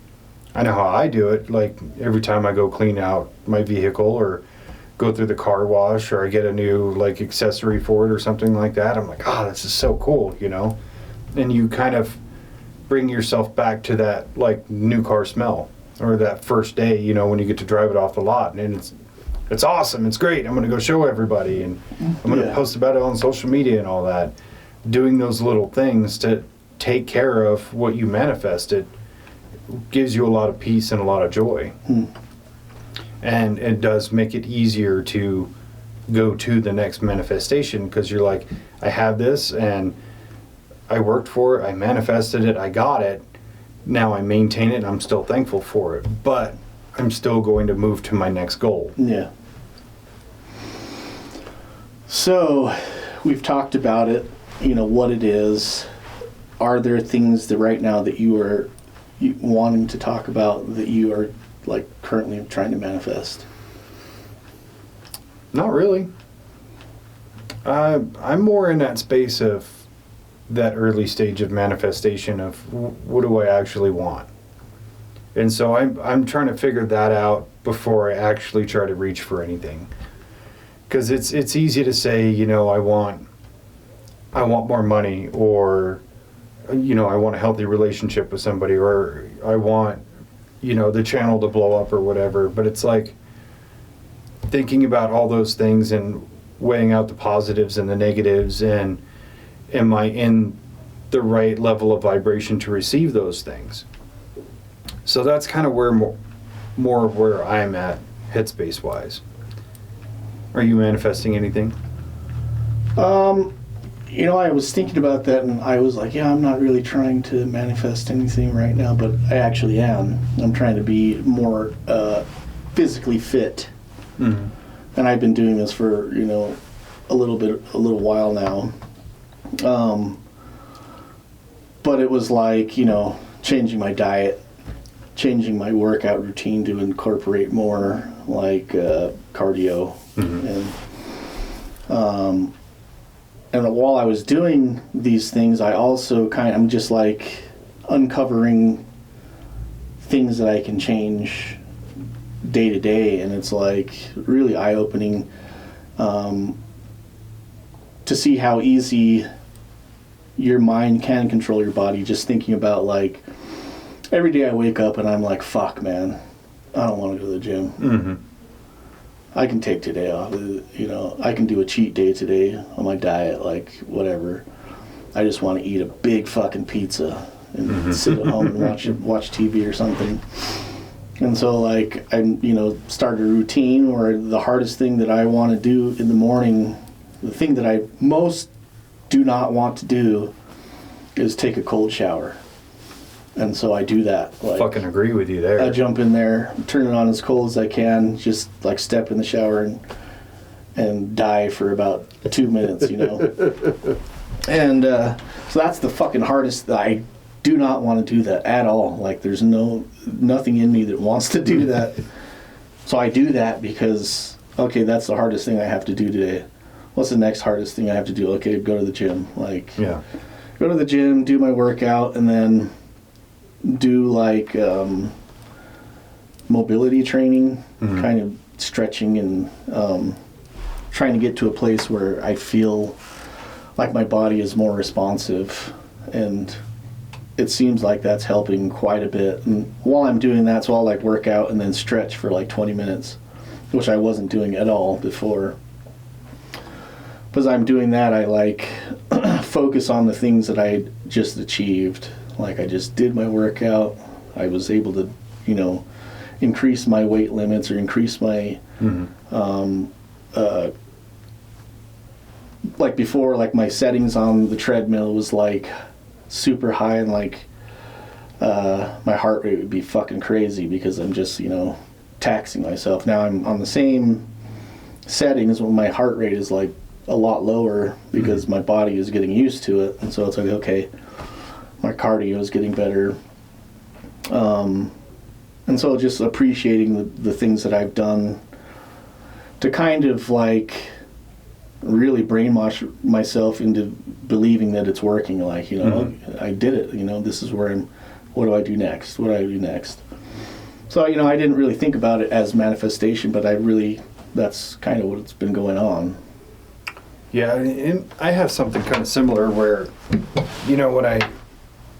I know how I do it. Like every time I go clean out my vehicle or go through the car wash or I get a new like accessory for it or something like that, I'm like, oh, this is so cool, you know? And you kind of bring yourself back to that like new car smell or that first day, you know, when you get to drive it off the lot. And it's awesome. It's great. I'm going to go show everybody and I'm going to post about it on social media and all that. Doing those little things to take care of what you manifested gives you a lot of peace and a lot of joy. And it does make it easier to go to the next manifestation because you're like, I have this and I worked for it, I manifested it, I got it, now I maintain it and I'm still thankful for it, but I'm still going to move to my next goal. Yeah. So we've talked about it, you know, what it is. Are there things that right now that you are wanting to talk about that you are like currently trying to manifest? Not really. I'm more in that space of that early stage of manifestation of what do I actually want? And so I'm trying to figure that out before I actually try to reach for anything. Because it's easy to say, you know, I want more money, or you know, I want a healthy relationship with somebody, or I want, you know, the channel to blow up or whatever. But it's like thinking about all those things and weighing out the positives and the negatives, and am I in the right level of vibration to receive those things? So that's kind of where more of where I'm at headspace wise. Are you manifesting anything? You know, I was thinking about that and I was like, yeah, I'm not really trying to manifest anything right now, but I actually am. I'm trying to be more physically fit. Mm-hmm. And I've been doing this for, you know, a little while now. But it was like, you know, changing my diet, changing my workout routine to incorporate more like cardio. Mm-hmm. And while I was doing these things, I also I'm just like uncovering things that I can change day to day, and it's like really eye-opening to see how easy your mind can control your body. Just thinking about like every day I wake up and I'm like, fuck, man, I don't want to go to the gym. Mm-hmm. I can take today off, you know, I can do a cheat day today on my diet, like whatever. I just want to eat a big fucking pizza and sit at home and watch TV or something. And so like I, you know, started a routine where the hardest thing that I want to do in the morning, the thing that I most do not want to do is take a cold shower. And so I do that. Like, fucking agree with you there. I jump in there, turn it on as cold as I can, just like step in the shower and die for about 2 minutes, you know. And so that's the fucking hardest. I do not want to do that at all. Like there's nothing in me that wants to do that. So I do that because, okay, that's the hardest thing I have to do today. What's the next hardest thing I have to do? Okay, go to the gym. Like, yeah, go to the gym, do my workout, and then do like mobility training, kind of stretching and trying to get to a place where I feel like my body is more responsive, and it seems like that's helping quite a bit. And while I'm doing that, so I'll like work out and then stretch for like 20 minutes, which I wasn't doing at all before. Because I'm doing that, I like focus on the things that I just achieved. Like I just did my workout, I was able to, you know, increase my weight limits or increase my, like before, like my settings on the treadmill was like super high, and like my heart rate would be fucking crazy because I'm just, you know, taxing myself. Now I'm on the same settings when my heart rate is like a lot lower because my body is getting used to it, and so it's like, okay, my cardio is getting better, and so just appreciating the things that I've done to kind of like really brainwash myself into believing that it's working. Like, I did it. This is where what do I do next? What do I do next? So, I didn't really think about it as manifestation, but that's kind of what's been going on. Yeah, and I have something kind of similar where, when I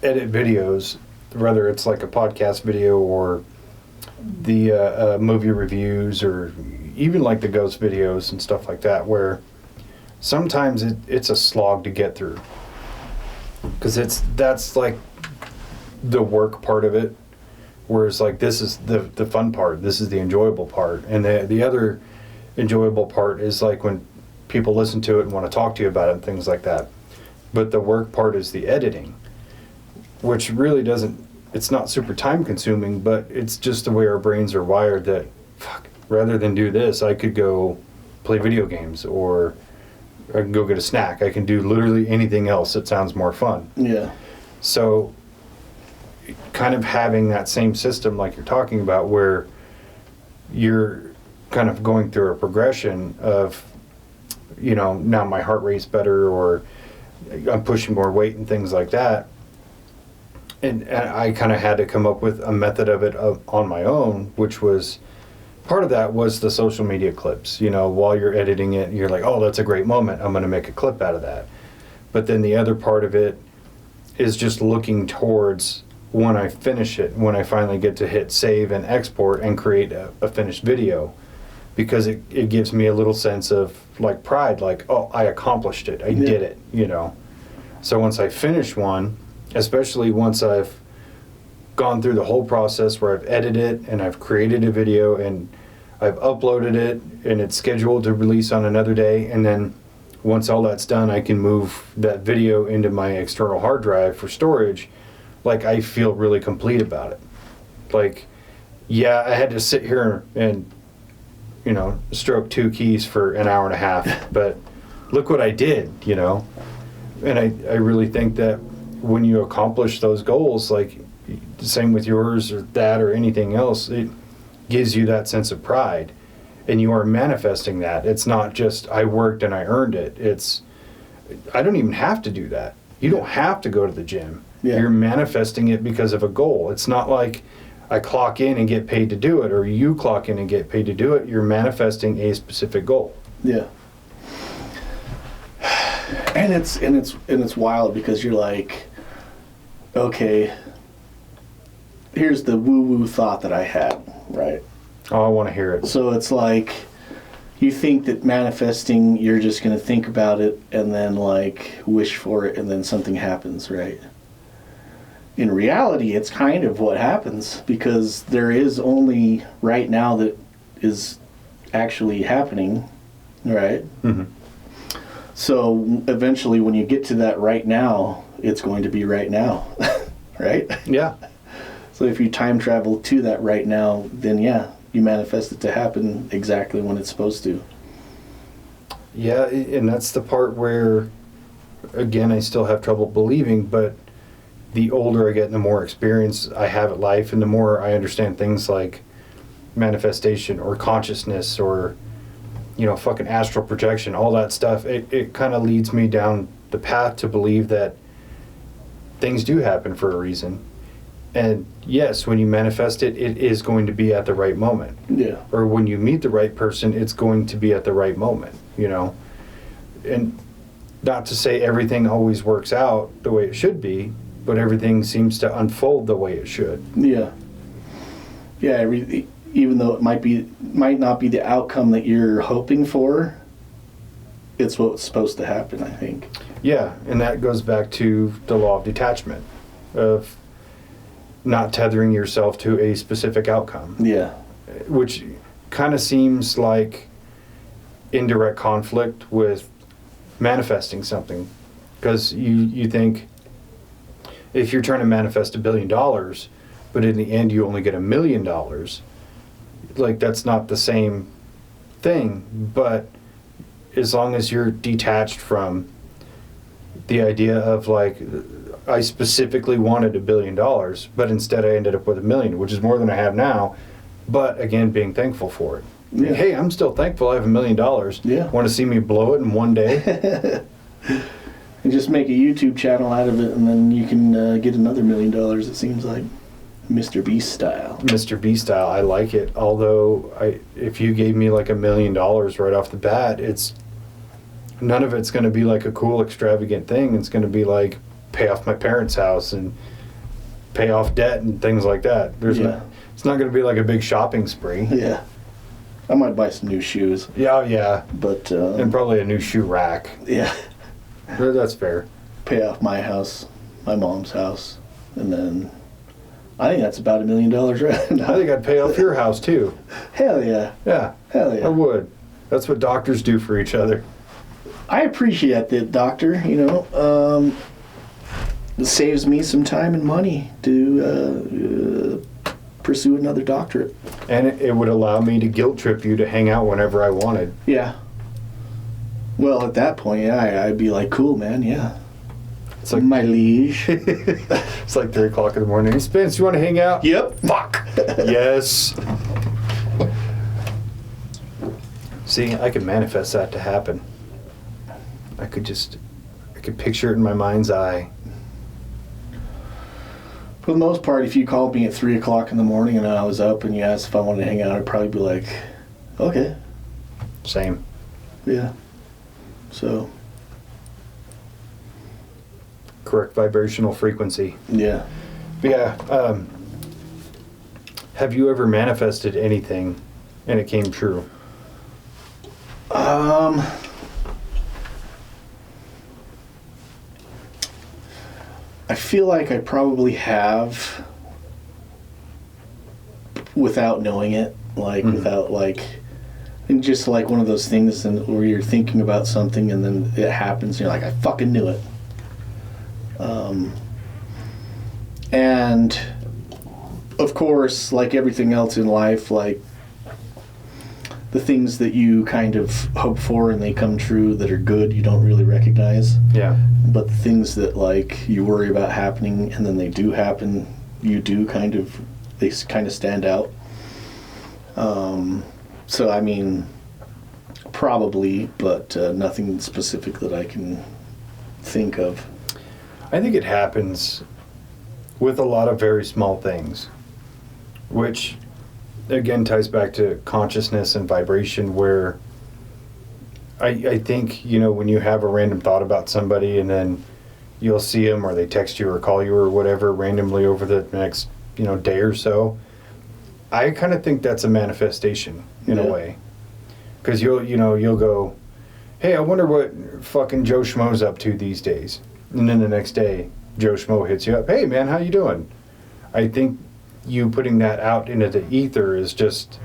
edit videos, whether it's like a podcast video or the movie reviews or even like the ghost videos and stuff like that, where sometimes it's a slog to get through, because that's like the work part of it, whereas like this is the fun part, this is the enjoyable part, and the other enjoyable part is like when people listen to it and want to talk to you about it and things like that. But the work part is the editing, which really it's not super time consuming, but it's just the way our brains are wired that, rather than do this, I could go play video games, or I can go get a snack. I can do literally anything else that sounds more fun. Yeah. So kind of having that same system like you're talking about, where you're kind of going through a progression of, now my heart rate's better, or I'm pushing more weight and things like that. And I kind of had to come up with a method of it on my own, which was, part of that was the social media clips. While you're editing it, you're like, oh, that's a great moment, I'm going to make a clip out of that. But then the other part of it is just looking towards when I finish it, when I finally get to hit save and export and create a finished video, because it gives me a little sense of like pride, like, oh, I accomplished it, I did it, So once I finish one, especially once I've gone through the whole process where I've edited it and I've created a video and I've uploaded it and it's scheduled to release on another day, and then once all that's done, I can move that video into my external hard drive for storage, like I feel really complete about it. Like, yeah, I had to sit here and, stroke two keys for an hour and a half, but look what I did, And I really think that when you accomplish those goals, like same with yours or that or anything else, it gives you that sense of pride, and you are manifesting that. It's not just I worked and I earned it. It's I don't even have to do that. You don't have to go to the gym. Yeah. You're manifesting it because of a goal. It's not like I clock in and get paid to do it, or you clock in and get paid to do it. You're manifesting a specific goal. Yeah. And it's wild, because you're like, okay, here's the woo-woo thought that I had, right? Oh, I want to hear it. So it's like, you think that manifesting, you're just going to think about it and then like wish for it and then something happens, right? In reality, it's kind of what happens, because there is only right now that is actually happening, right? Mm-hmm. So eventually when you get to that right now, it's going to be right now, right? Yeah. So if you time travel to that right now, then yeah, you manifest it to happen exactly when it's supposed to. Yeah, and that's the part where, again, I still have trouble believing, but the older I get and the more experience I have at life and the more I understand things like manifestation or consciousness or, fucking astral projection, all that stuff, it kind of leads me down the path to believe that things do happen for a reason. And yes, when you manifest it, it is going to be at the right moment. Yeah. Or when you meet the right person, it's going to be at the right moment, And not to say everything always works out the way it should be, but everything seems to unfold the way it should. Yeah. Yeah, even though it might not be the outcome that you're hoping for, it's what's supposed to happen, I think. Yeah, and that goes back to the law of detachment, of not tethering yourself to a specific outcome. Yeah. Which kind of seems like indirect conflict with manifesting something. Because you think, if you're trying to manifest $1 billion, but in the end you only get $1 million, like that's not the same thing. But as long as you're detached from the idea of like, I specifically wanted $1 billion, but instead I ended up with $1 million, which is more than I have now, but again, being thankful for it. Yeah. Hey, I'm still thankful I have $1 million. Yeah. Want to see me blow it in one day? And just make a YouTube channel out of it, and then you can get another $1 million, it seems like. Mr. Beast style. Mr. Beast style, I like it. Although, if you gave me like $1 million right off the bat, none of it's going to be like a cool, extravagant thing. It's going to be like pay off my parents' house and pay off debt and things like that. It's not going to be like a big shopping spree. Yeah. I might buy some new shoes. Yeah. But and probably a new shoe rack. Yeah. That's fair. Pay off my house, my mom's house, and then I think that's about $1 million right now. I think I'd pay off your house too. Hell yeah. Yeah. Hell yeah. I would. That's what doctors do for each other. I appreciate that, doctor. It saves me some time and money to pursue another doctorate. And it would allow me to guilt trip you to hang out whenever I wanted. Yeah. Well, at that point, yeah, I'd be like, cool, man, yeah. It's like my liege. It's like 3 o'clock in the morning. Hey, Spence, you want to hang out? Yep. Fuck. Yes. See, I could manifest that to happen. I could picture it in my mind's eye. For the most part, if you called me at 3 o'clock in the morning and I was up and you asked if I wanted to hang out, I'd probably be like, okay. Same. Yeah. So. Correct vibrational frequency. Yeah. But yeah. Have you ever manifested anything and it came true? I feel like I probably have without knowing it, without and just like one of those things where you're thinking about something and then it happens and you're like, I fucking knew it. And of course, like everything else in life, like the things that you kind of hope for and they come true that are good, you don't really recognize. Yeah. But the things that like you worry about happening and then they do happen, they kind of stand out. So I mean, probably, but nothing specific that I can think of. I think it happens with a lot of very small things, which again ties back to consciousness and vibration, where I think, when you have a random thought about somebody and then you'll see them or they text you or call you or whatever randomly over the next, day or so, I kind of think that's a manifestation in a way. Because you'll go, hey, I wonder what fucking Joe Schmo's up to these days. And then the next day, Joe Schmo hits you up. Hey, man, how you doing? I think you putting that out into the ether is just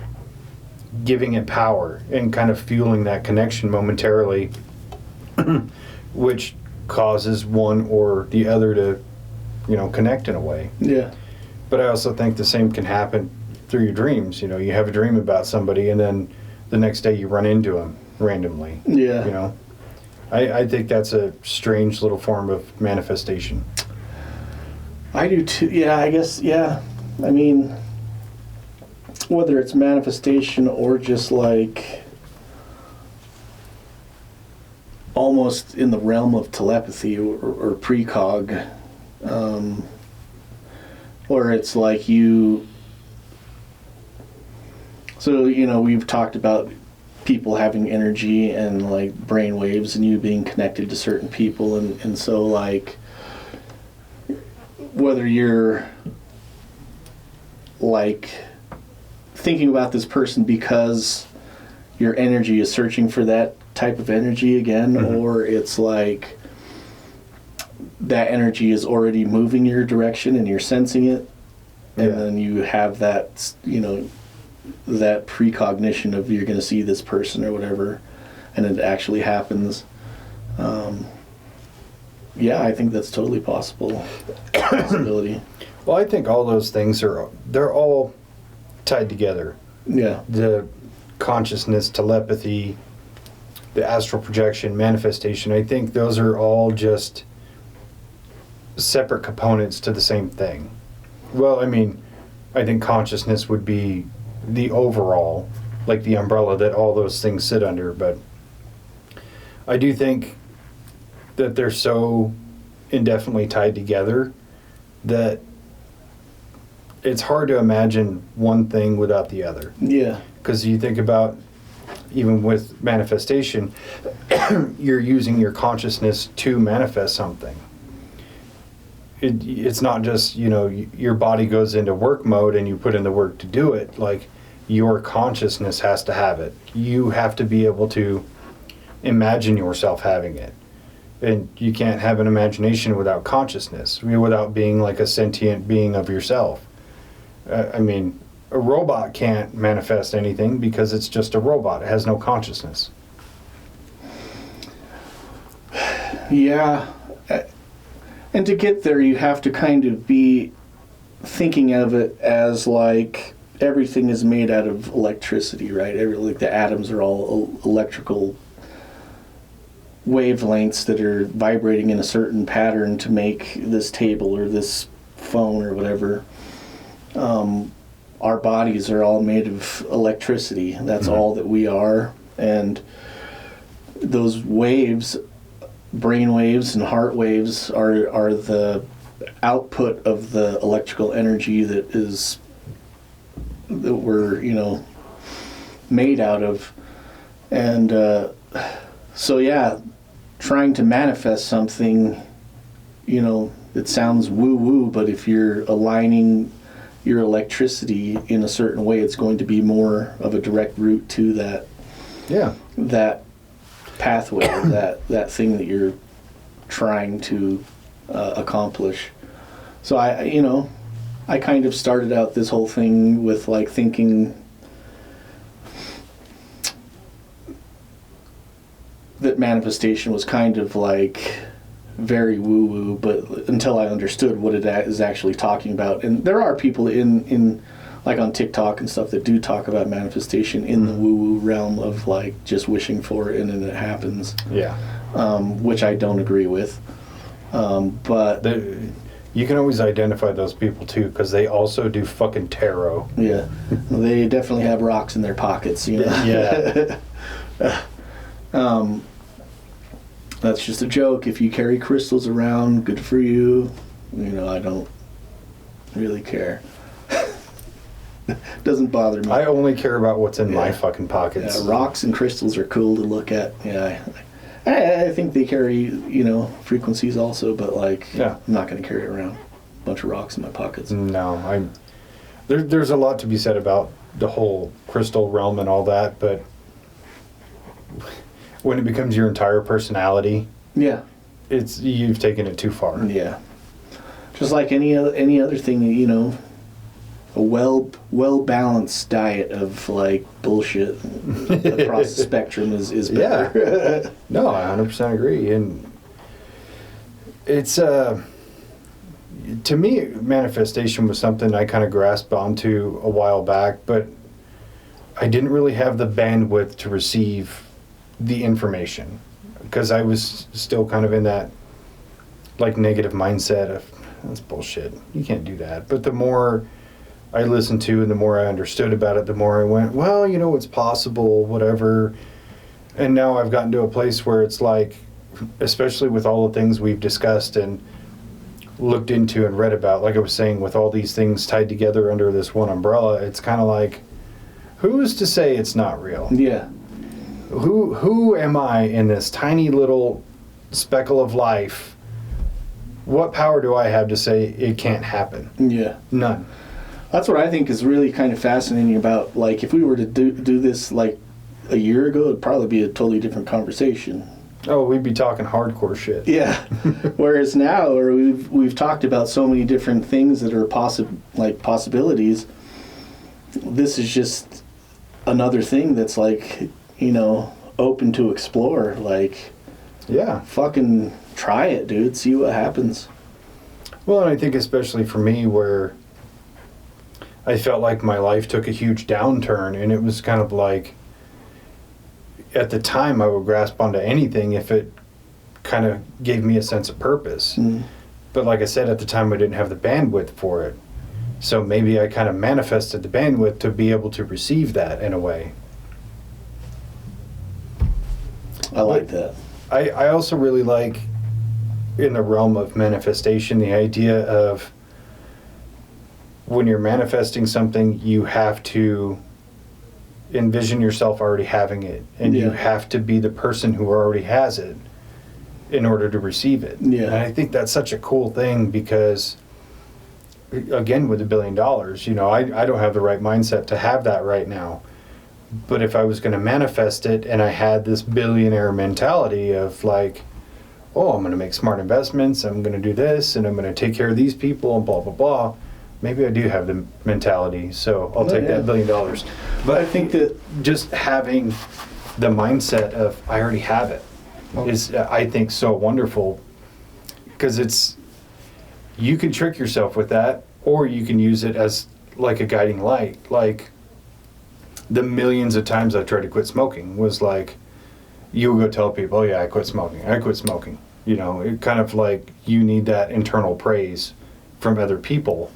giving it power and kind of fueling that connection momentarily, which causes one or the other to, connect in a way. Yeah. But I also think the same can happen through your dreams. You have a dream about somebody and then the next day you run into them randomly. Yeah. I think that's a strange little form of manifestation. I do too. Yeah, I guess, yeah. I mean, whether it's manifestation or just like almost in the realm of telepathy or precog, where it's like so, we've talked about people having energy and like brain waves and you being connected to certain people and so like whether you're like thinking about this person because your energy is searching for that type of energy again, mm-hmm. or it's like that energy is already moving your direction and you're sensing it, and then you have that that precognition of you're going to see this person or whatever, and it actually happens. I think that's totally possibility. Well, I think all those things they're all tied together. Yeah. The consciousness, telepathy, the astral projection, manifestation, I think those are all just separate components to the same thing. Well, I mean, I think consciousness would be the overall, like the umbrella that all those things sit under. But I do think that they're so indefinitely tied together that it's hard to imagine one thing without the other. Yeah. Because you think about, even with manifestation, you're using your consciousness to manifest something. It's not just, your body goes into work mode and you put in the work to do it. Like, your consciousness has to have it. You have to be able to imagine yourself having it. And you can't have an imagination without consciousness, without being like a sentient being of yourself. I mean, a robot can't manifest anything because it's just a robot. It has no consciousness. Yeah. And to get there, you have to kind of be thinking of it as like everything is made out of electricity, right? Like the atoms are all electrical wavelengths that are vibrating in a certain pattern to make this table or this phone or whatever. Our bodies are all made of electricity. That's all that we are. And those waves, brain waves and heart waves, are the output of the electrical energy that we're made out of. And so yeah, trying to manifest something, it sounds woo-woo, but if you're aligning your electricity in a certain way, it's going to be more of a direct route to that pathway, that thing that you're trying to accomplish. So I kind of started out this whole thing with like thinking that manifestation was kind of like very woo-woo, but until I understood what it is actually talking about. And there are people in like on TikTok and stuff that do talk about manifestation in the woo-woo realm of like just wishing for it and then it happens. Yeah. Which I don't agree with. But you can always identify those people too, because they also do fucking tarot. Yeah. They definitely have rocks in their pockets, Yeah. That's just a joke. If you carry crystals around, good for you. I don't really care. Doesn't bother me. I only care about what's in my fucking pockets. Yeah, rocks and crystals are cool to look at. Yeah, I think they carry, frequencies also, but I'm not going to carry around a bunch of rocks in my pockets. No, there's a lot to be said about the whole crystal realm and all that, but when it becomes your entire personality, you've taken it too far. Yeah, just like any other thing, a well balanced diet of like bullshit across the spectrum is better. Yeah. No, I 100% agree, and it's to me, manifestation was something I kind of grasped onto a while back, but I didn't really have the bandwidth to receive the information because I was still kind of in that like negative mindset of that's bullshit, you can't do that. But the more I listened to and the more I understood about it, the more I went, well, it's possible, whatever. And now I've gotten to a place where it's like, especially with all the things we've discussed and looked into and read about, like I was saying, with all these things tied together under this one umbrella, it's kind of like, who is to say it's not real? Yeah. Who am I in this tiny little speckle of life? What power do I have to say it can't happen? Yeah. None. That's what I think is really kind of fascinating about, like, if we were to do this like a year ago, it'd probably be a totally different conversation. Oh, we'd be talking hardcore shit. Yeah. Whereas now, or we've talked about so many different things that are possibilities. This is just another thing that's like, open to explore. Like, yeah, fucking try it, dude. See what happens. Well, and I think especially for me, where I felt like my life took a huge downturn, and it was kind of like, at the time, I would grasp onto anything if it kind of gave me a sense of purpose. Mm. But like I said, at the time, I didn't have the bandwidth for it. So maybe I kind of manifested the bandwidth to be able to receive that in a way. I like that. I also really like, in the realm of manifestation, the idea of when you're manifesting something, you have to envision yourself already having it, and you have to be the person who already has it in order to receive it. Yeah. And I think that's such a cool thing because, again, with $1 billion, I don't have the right mindset to have that right now. But if I was going to manifest it and I had this billionaire mentality of like, oh, I'm going to make smart investments, I'm going to do this, and I'm going to take care of these people, and blah, blah, blah. Maybe I do have the mentality, so I'll take that $1 billion. But I think that just having the mindset of I already have it is, I think, so wonderful, because you can trick yourself with that, or you can use it as like a guiding light. Like the millions of times I've tried to quit smoking was like, you would go tell people, oh yeah, I quit smoking. It kind of like you need that internal praise from other people.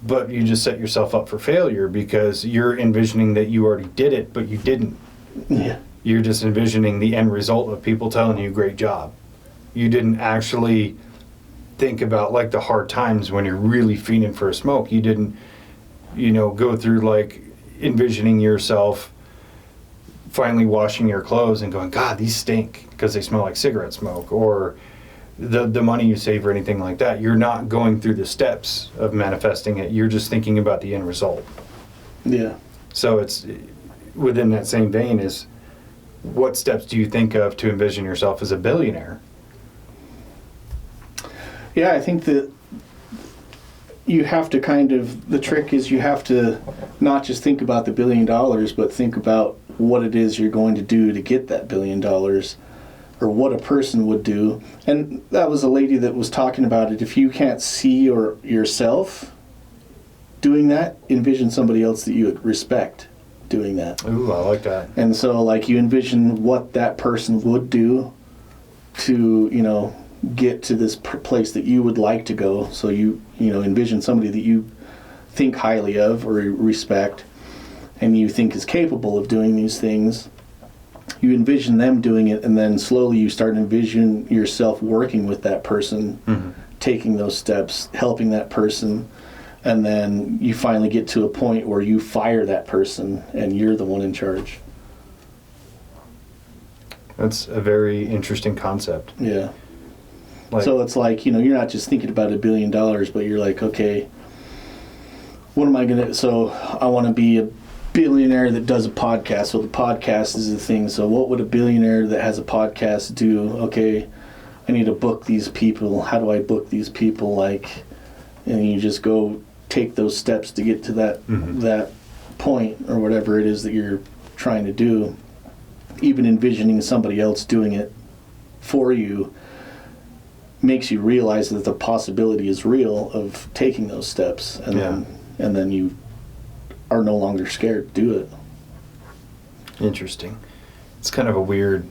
But you just set yourself up for failure because you're envisioning that you already did it, but you didn't. Yeah. You're just envisioning the end result of people telling you, great job. You didn't actually think about like the hard times when you're really fiending for a smoke. You didn't, go through like envisioning yourself finally washing your clothes and going, God, these stink because they smell like cigarette smoke, or the money you save or anything like that. You're not going through the steps of manifesting it. You're just thinking about the end result. Yeah. So it's within that same vein is, what steps do you think of to envision yourself as a billionaire? Yeah, I think that you have to the trick is you have to not just think about the $1 billion, but think about what it is you're going to do to get that $1 billion, or what a person would do. And that was a lady that was talking about it. If you can't see yourself doing that, envision somebody else that you would respect doing that. Ooh, I like that. And so like you envision what that person would do to, get to this place that you would like to go. So you envision somebody that you think highly of or respect, and you think is capable of doing these things. You envision them doing it, and then slowly you start envisioning yourself working with that person, taking those steps, helping that person, and then you finally get to a point where you fire that person and you're the one in charge. That's a very interesting concept. Yeah. So it's like, you're not just thinking about $1 billion, but you're like, okay, what am I going to... So I want to be a billionaire that does a podcast. So the podcast is the thing. So what would a billionaire that has a podcast do? Okay, I need to book these people. How do I book these people? And you just go take those steps to get to that point or whatever it is that you're trying to do. Even envisioning somebody else doing it for you makes you realize that the possibility is real of taking those steps, and then you are no longer scared to do it. Interesting. It's kind of a weird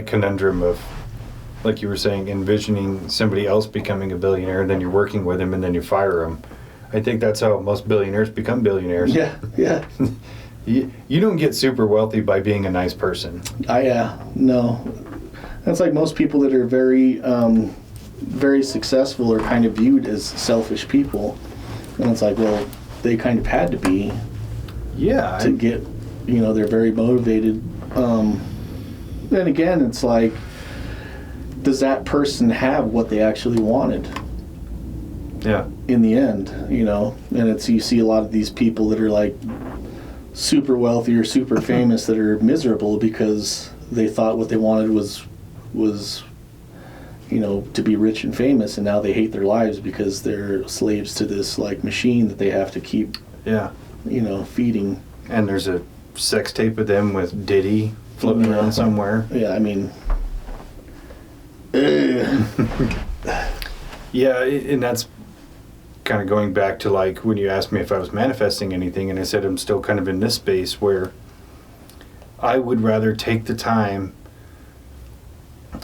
conundrum of, like you were saying, envisioning somebody else becoming a billionaire, then you're working with him, and then you fire them. I think that's how most billionaires become billionaires. Yeah. You don't get super wealthy by being a nice person. No. That's like most people that are very, very successful are kind of viewed as selfish people. And it's like, well, they kind of had to be. Yeah. To get, they're very motivated. Then again, it's like, does that person have what they actually wanted? Yeah. In the end, and you see a lot of these people that are like super wealthy or super famous that are miserable because they thought what they wanted was to be rich and famous, and now they hate their lives because they're slaves to this like machine that they have to keep feeding. And there's a sex tape of them with Diddy floating around somewhere. Yeah, I mean yeah, and that's kind of going back to like when you asked me if I was manifesting anything, and I said I'm still kind of in this space where I would rather take the time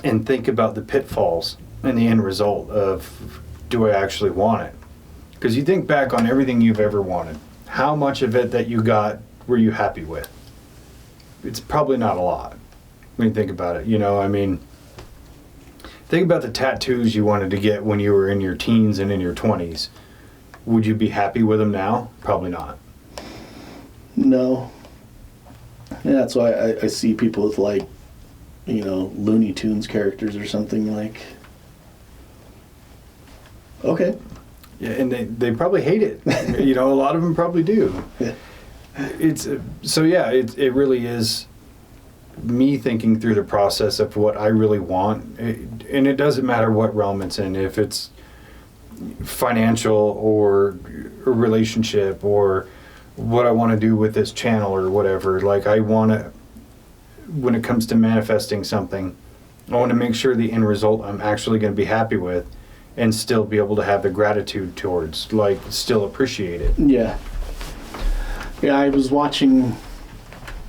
and think about the pitfalls and the end result of, do I actually want it? Because you think back on everything you've ever wanted. How much of it that you got were you happy with? it's probably not a lot when you think about it. You know, I mean, think about the tattoos you wanted to get when you were in your teens and in your 20s. Would you be happy with them now? Probably not. No. Yeah, that's why I see people with, like, you know, Looney Tunes characters or something, like, okay. Yeah, and they probably hate it. You know, a lot of them probably do. Yeah. It really is me thinking through the process of what I really want. And it doesn't matter what realm it's in, if it's financial or a relationship or what I want to do with this channel or whatever. Like, I want to, when it comes to manifesting something, I want to make sure the end result I'm actually going to be happy with and still be able to have the gratitude towards, like, still appreciate it. Yeah. Yeah, I was watching,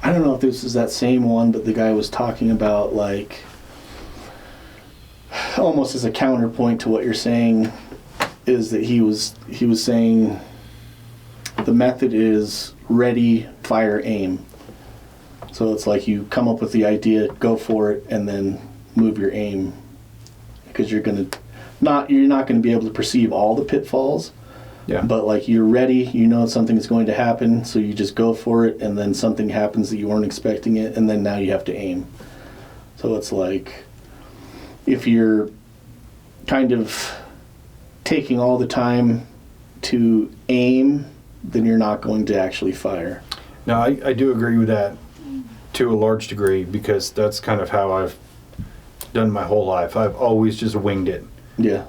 I don't know if this is that same one, but the guy was talking about, like, almost as a counterpoint to what you're saying, is that he was saying the method is ready, fire, aim. So it's like you come up with the idea, go for it, and then move your aim, because you're not going to be able to perceive all the pitfalls. Yeah. But, like, you're ready, you know something is going to happen, so you just go for it, and then something happens that you weren't expecting it, and then now you have to aim. So it's like, if you're kind of taking all the time to aim, then you're not going to actually fire. No, I do agree with that to a large degree, because that's kind of how I've done my whole life. I've always just winged it. Yeah.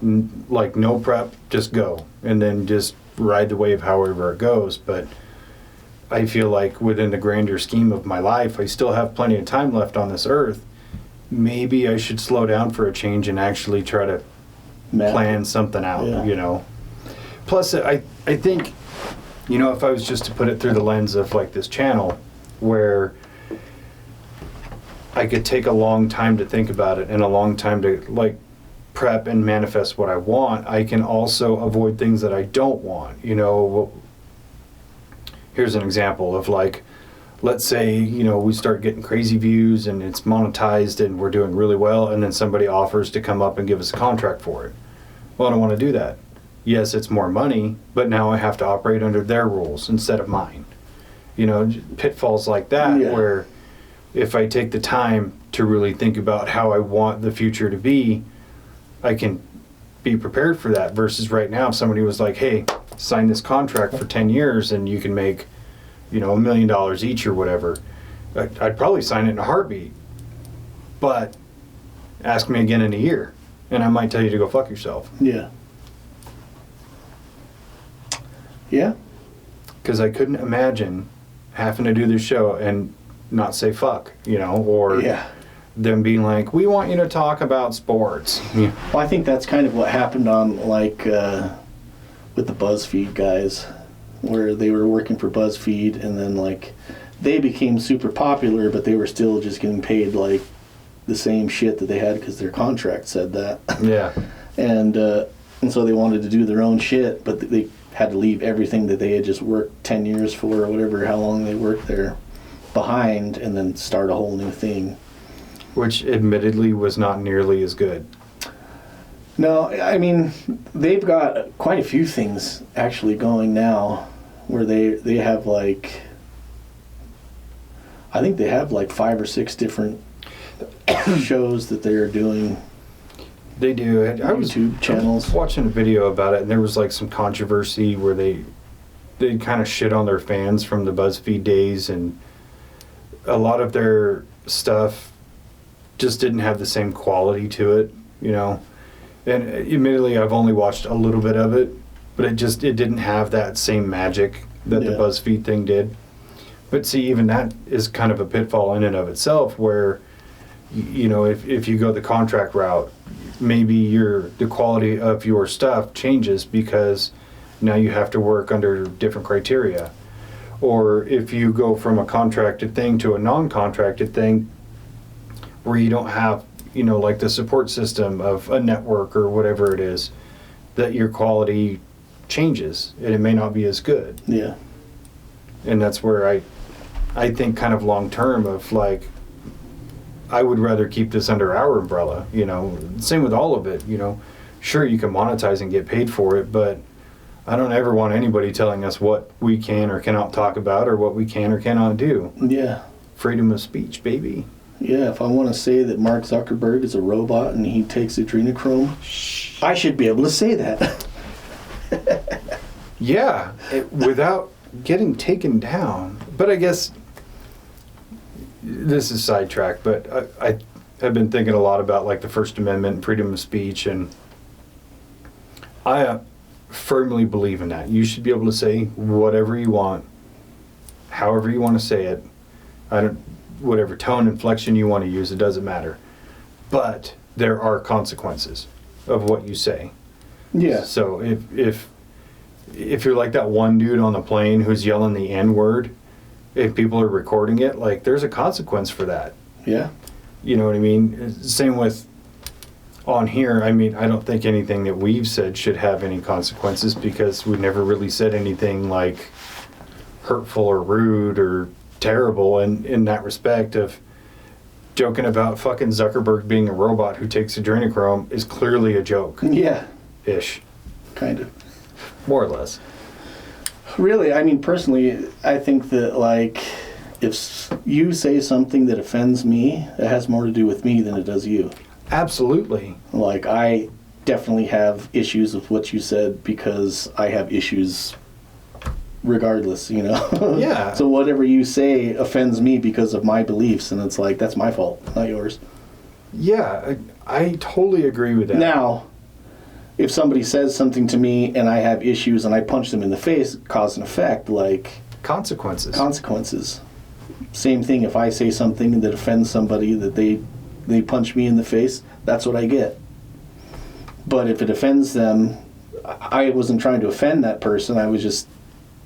Like, no prep, just go. And then just ride the wave however it goes. But I feel like within the grander scheme of my life, I still have plenty of time left on this earth. Maybe I should slow down for a change and actually try to plan something out, Yeah. you know. Plus, I think, you know, if I was just to put it through the lens of, like, this channel, where I could take a long time to think about it and a long time to, like, prep and manifest what I want, I can also avoid things that I don't want. You know, here's an example of, like, let's say, you know, we start getting crazy views and it's monetized and we're doing really well, and then somebody offers to come up and give us a contract for it. Well, I don't want to do that. Yes, it's more money, but now I have to operate under their rules instead of mine. You know, pitfalls like that, Yeah. where if I take the time to really think about how I want the future to be, I can be prepared for that, versus right now if somebody was like, hey, sign this contract for 10 years and you can make, you know, $1 million each or whatever, I'd probably sign it in a heartbeat. But ask me again in a year and I might tell you to go fuck yourself. Yeah. Yeah. Because I couldn't imagine having to do this show and not say fuck, you know, or Yeah. them being like, we want you to talk about sports. Yeah. Well, I think that's kind of what happened on, like, with the BuzzFeed guys, where they were working for BuzzFeed, and then, like, they became super popular, but they were still just getting paid, like, the same shit that they had because their contract said that. Yeah. And so they wanted to do their own shit, but they had to leave everything that they had just worked 10 years for, or whatever, how long they worked there, behind, and then start a whole new thing. Which admittedly was not nearly as good. No, I mean, they've got quite a few things actually going now, where they have, like, I think they have like 5 or 6 different shows that they're doing. They do. I was YouTube channels. watching a video about it, and there was like some controversy where they kind of shit on their fans from the BuzzFeed days, and a lot of their stuff just didn't have the same quality to it, you know. And admittedly, I've only watched a little bit of it, but it didn't have that same magic that the BuzzFeed thing did. But see, even that is kind of a pitfall in and of itself, where, you know, if you go the contract route, maybe the quality of your stuff changes because now you have to work under different criteria. Or if you go from a contracted thing to a non-contracted thing, where you don't have, you know, like the support system of a network or whatever it is, that your quality changes and it may not be as good. Yeah. And that's where I I think kind of long term of like, I would rather keep this under our umbrella, you know. Same with all of it, you know. Sure, you can monetize and get paid for it, but I don't ever want anybody telling us what we can or cannot talk about or what we can or cannot do. Yeah. Freedom of speech, baby. Yeah, if I want to say that Mark Zuckerberg is a robot and he takes adrenochrome, I should be able to say that. Yeah, without getting taken down. But I guess this is sidetracked, but I have been thinking a lot about like the First Amendment and freedom of speech, and I firmly believe in that. You should be able to say whatever you want, however you want to say it. Whatever tone, inflection you want to use, it doesn't matter. But there are consequences of what you say. Yeah. So if you're like that one dude on the plane who's yelling the N-word, if people are recording it, like there's a consequence for that. Yeah. You know what I mean? Same with on here. I mean, I don't think anything that we've said should have any consequences because we've never really said anything like hurtful or rude or terrible in that respect of joking about fucking Zuckerberg being a robot who takes adrenochrome is clearly a joke. Yeah. Ish. Kind of. More or less. Really, I mean, personally, I think that, like, if you say something that offends me, it has more to do with me than it does you. Absolutely. Like, I definitely have issues with what you said because I have issues regardless, you know? Yeah. So whatever you say offends me because of my beliefs, and it's like, that's my fault, not yours. Yeah, I totally agree with that. Now, if somebody says something to me and I have issues and I punch them in the face, cause and effect, like... Consequences. Same thing, if I say something that offends somebody that they punch me in the face, that's what I get. But if it offends them, I wasn't trying to offend that person, I was just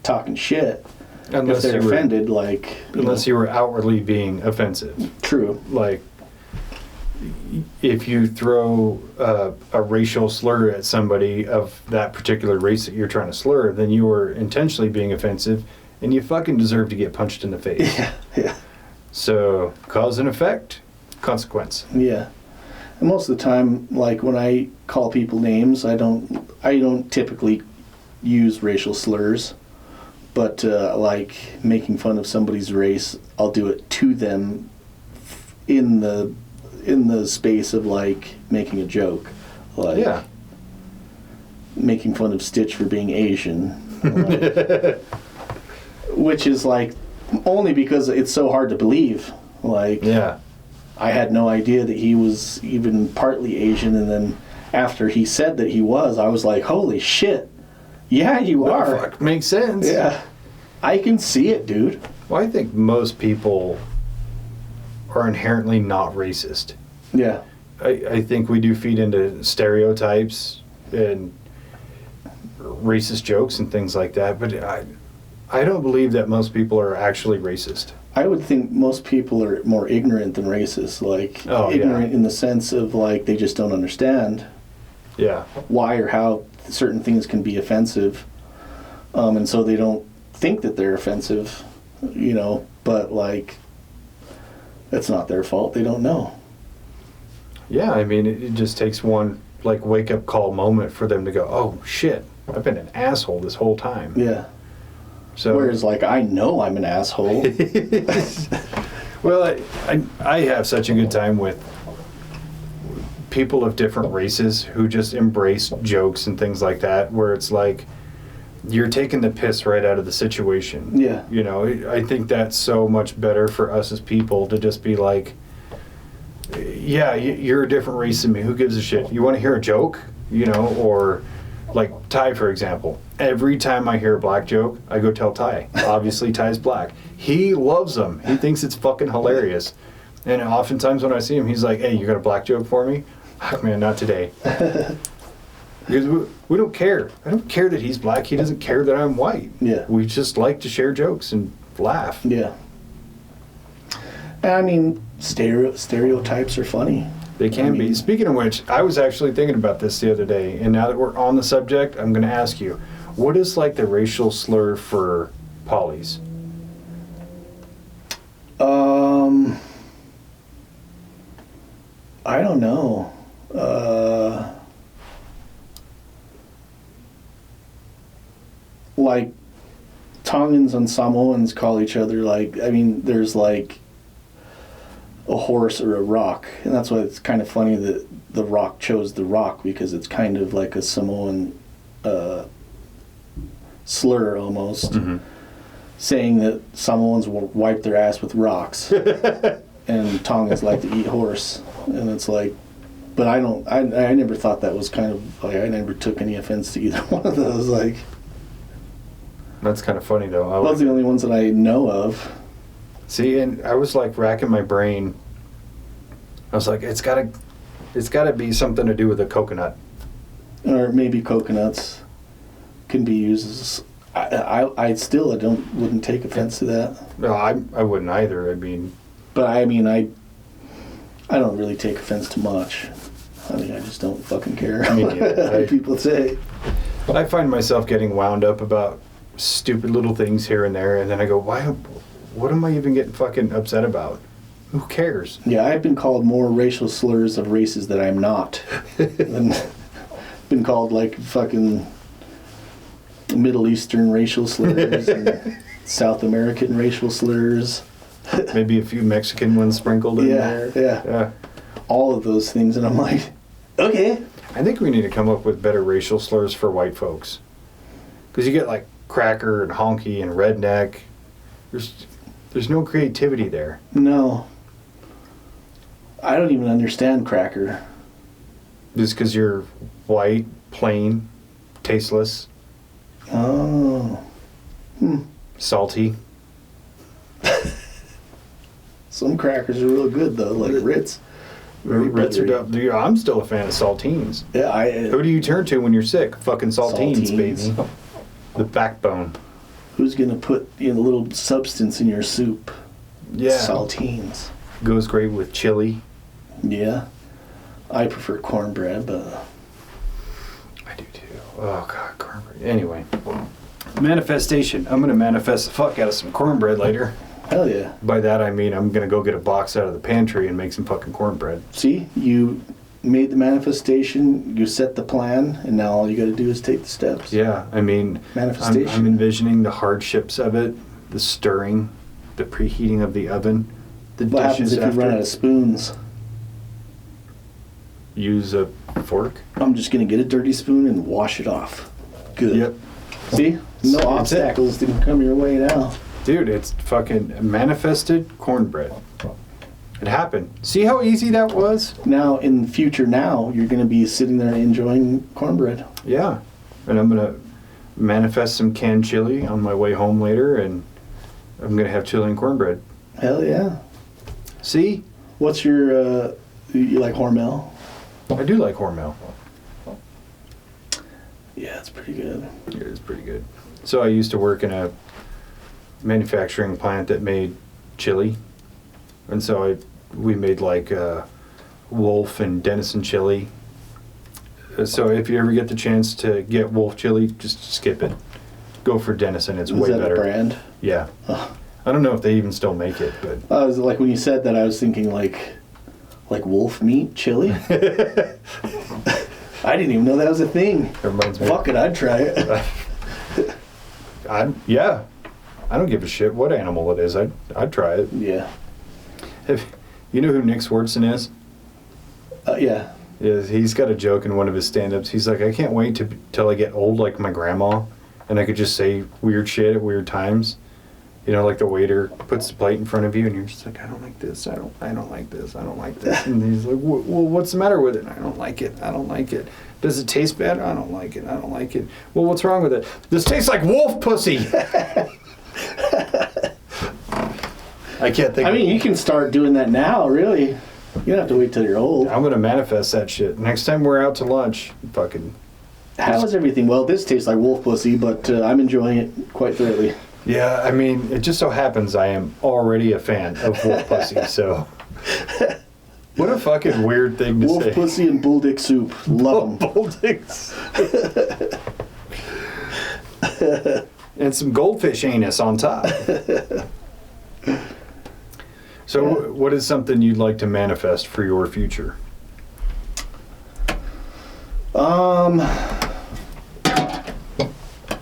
talking shit. Unless if they're you were, offended, like... Unless you were outwardly being offensive. True. Like, if you throw a racial slur at somebody of that particular race that you're trying to slur, then you were intentionally being offensive, and you fucking deserve to get punched in the face. Yeah. So, cause and effect, consequence. Yeah. And most of the time, like, when I call people names, I don't typically use racial slurs. But, like, making fun of somebody's race, I'll do it to them in the space of, like, making a joke. Like, Yeah. making fun of Stitch for being Asian. Like, which is, like, only because it's so hard to believe. Like, Yeah. I had no idea that he was even partly Asian, and then after he said that he was, I was like, holy shit. Yeah, you are. Fuck, makes sense. Yeah. I can see it, dude. Well, I think most people are inherently not racist. Yeah. I think we do feed into stereotypes and racist jokes and things like that, but I don't believe that most people are actually racist. I would think most people are more ignorant than racist. Like, ignorant in the sense of, like, they just don't understand why or how certain things can be offensive. And so they don't think that they're offensive, you know, but, like, that's not their fault. They don't know. Yeah, I mean, it just takes one, like, wake-up call moment for them to go, oh, shit, I've been an asshole this whole time. Yeah. So, whereas, like, I know I'm an asshole. Well, I have such a good time with people of different races who just embrace jokes and things like that, where it's like, you're taking the piss right out of the situation. Yeah. You know, I think that's so much better for us as people to just be like, yeah, you're a different race than me. Who gives a shit? You want to hear a joke? You know, or like Ty, for example. Every time I hear a black joke, I go tell Ty. Obviously, Ty's black. He loves them. He thinks it's fucking hilarious. And oftentimes when I see him, he's like, hey, you got a black joke for me? Oh, man, not today. Because we don't care. I don't care that he's black. He doesn't care that I'm white. Yeah. We just like to share jokes and laugh. Yeah. I mean, stereotypes are funny. They can be. Speaking of which, I was actually thinking about this the other day, and now that we're on the subject, I'm going to ask you, what is like the racial slur for polys? I don't know. Like, Tongans and Samoans call each other, like, I mean, there's like a horse or a rock. And that's why it's kind of funny that the rock chose the rock, because it's kind of like a Samoan slur almost, saying that Samoans will wipe their ass with rocks and Tongans like to eat horse. And it's like, but I never thought that was kind of, like, I never took any offense to either one of those. Like, That's kind of funny, though. those are the only ones that I know of. See, and I was like racking my brain. I was like, it's gotta be something to do with a coconut. Or maybe coconuts can be used as. I wouldn't take offense to that. No, I wouldn't either. I mean, But I mean, I don't really take offense to much. I mean, I just don't fucking care what people say. I find myself getting wound up about stupid little things here and there, and then I go, what am I even getting fucking upset about? Who cares? Yeah, I've been called more racial slurs of races that I'm not. Than been called like fucking Middle Eastern racial slurs and South American racial slurs. Maybe a few Mexican ones sprinkled in there. Yeah. All of those things, and I'm like, okay. I think we need to come up with better racial slurs for white folks. Because you get like cracker and honky and redneck. There's no creativity there. No. I don't even understand cracker. Just because you're white, plain, tasteless, Oh. salty. Some crackers are real good though, like Ritz. Ritz are dope. Dude, I'm still a fan of saltines. Yeah, Who do you turn to when you're sick? Fucking saltines, Saltines. baby. The backbone. Who's gonna put a little substance in your soup? Yeah. Saltines. Goes great with chili. Yeah. I prefer cornbread, but I do too. Oh, God, cornbread. Anyway. Manifestation. I'm going to manifest the fuck out of some cornbread later. hell yeah. By that, I mean I'm going to go get a box out of the pantry and make some fucking cornbread. See, you made the manifestation, you set the plan, and now all you gotta do is take the steps. Yeah, I mean, Manifestation. I'm envisioning the hardships of it, the stirring, the preheating of the oven, the What happens dishes if you after. run out of spoons? Use a fork. I'm just gonna get a dirty spoon and wash it off. Good. Yep. See? No That's it. obstacles didn't come your way now. Dude, it's fucking manifested cornbread. It happened. See how easy that was? Now, in the future now, you're gonna be sitting there enjoying cornbread. Yeah. And I'm going to manifest some canned chili on my way home later, and I'm going to have chili and cornbread. Hell yeah. See? What's your, you like Hormel? I do like Hormel. Yeah, it's pretty good. It is pretty good. So I used to work in a manufacturing plant that made chili. And so we made like Wolf and Denison chili. So if you ever get the chance to get Wolf chili, just skip it. Go for Denison. It's way Is that better. a brand? Yeah. Oh. I don't know if they even still make it, but I was like, when you said that, I was thinking like wolf meat chili. I didn't even know that was a thing. it reminds me. Fuck it, I'd try it. Yeah. I don't give a shit what animal it is. I'd try it. Yeah. You know who Nick Swartzen is? Yeah. He's got a joke in one of his stand-ups. He's like, I can't wait till I get old like my grandma, and I could just say weird shit at weird times. You know, like the waiter puts the plate in front of you, and you're just like, I don't like this. I don't like this. I don't like this. And he's like, well, what's the matter with it? I don't like it. I don't like it. Does it taste bad? I don't like it. I don't like it. Well, what's wrong with it? This tastes like wolf pussy. I can't think. I mean, you can start doing that now, really. You don't have to wait till you're old. I'm gonna manifest that shit. Next time we're out to lunch, fucking. How is everything? Well, this tastes like wolf pussy, but I'm enjoying it quite thoroughly. Yeah, I mean, it just so happens I am already a fan of wolf pussy, so. What a fucking weird thing to Wolf say. pussy and bull dick soup. Love them. Bull dicks. And some goldfish anus on top. So, what is something you'd like to manifest for your future?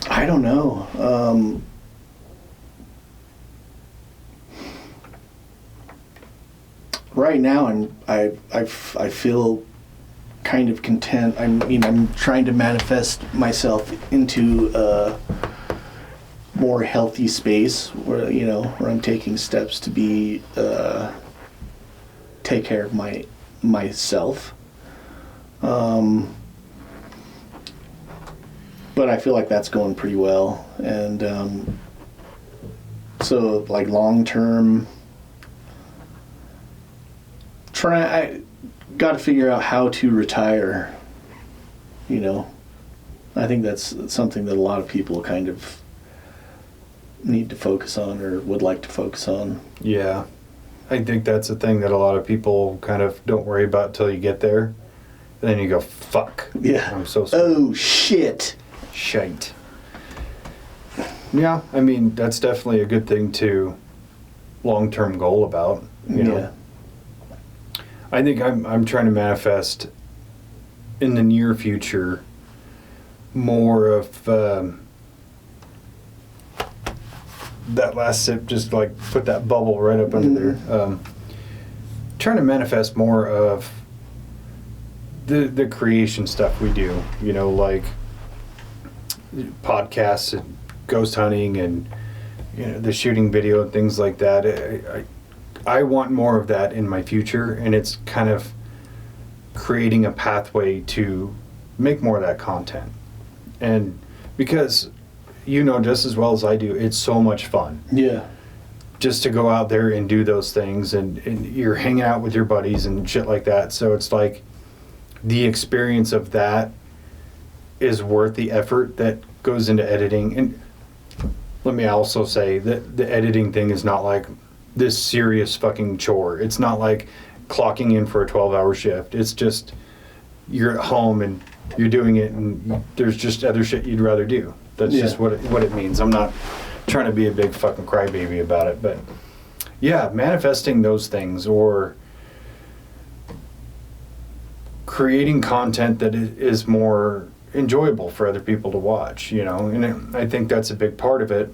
I don't know. Right now, I feel kind of content. I'm trying to manifest myself into a more healthy space where I'm taking steps to be take care of myself. But I feel like that's going pretty well, and so like long term. I got to figure out how to retire. I think that's something that a lot of people kind of need to focus on or would like to focus on. Yeah. I think that's a thing that a lot of people kind of don't worry about till you get there. And then you go, fuck. Yeah. I'm so sorry. Oh, shit. Shite. Yeah, I mean, that's definitely a good thing to long-term goal about, you know. Yeah. I think I'm trying to manifest in the near future more of that last sip, just like put that bubble right up under there. Trying to manifest more of the creation stuff we do, like podcasts and ghost hunting and the shooting video and things like that. I want more of that in my future, and it's kind of creating a pathway to make more of that content. And because just as well as I do, it's so much fun. Yeah. Just to go out there and do those things, and you're hanging out with your buddies and shit like that. So it's like the experience of that is worth the effort that goes into editing. And let me also say that the editing thing is not like this serious fucking chore. It's not like clocking in for a 12-hour shift. It's just you're at home and you're doing it, and there's just other shit you'd rather do. That's just what it means. I'm not trying to be a big fucking crybaby about it, but yeah, manifesting those things or creating content that is more enjoyable for other people to watch, and I think that's a big part of it,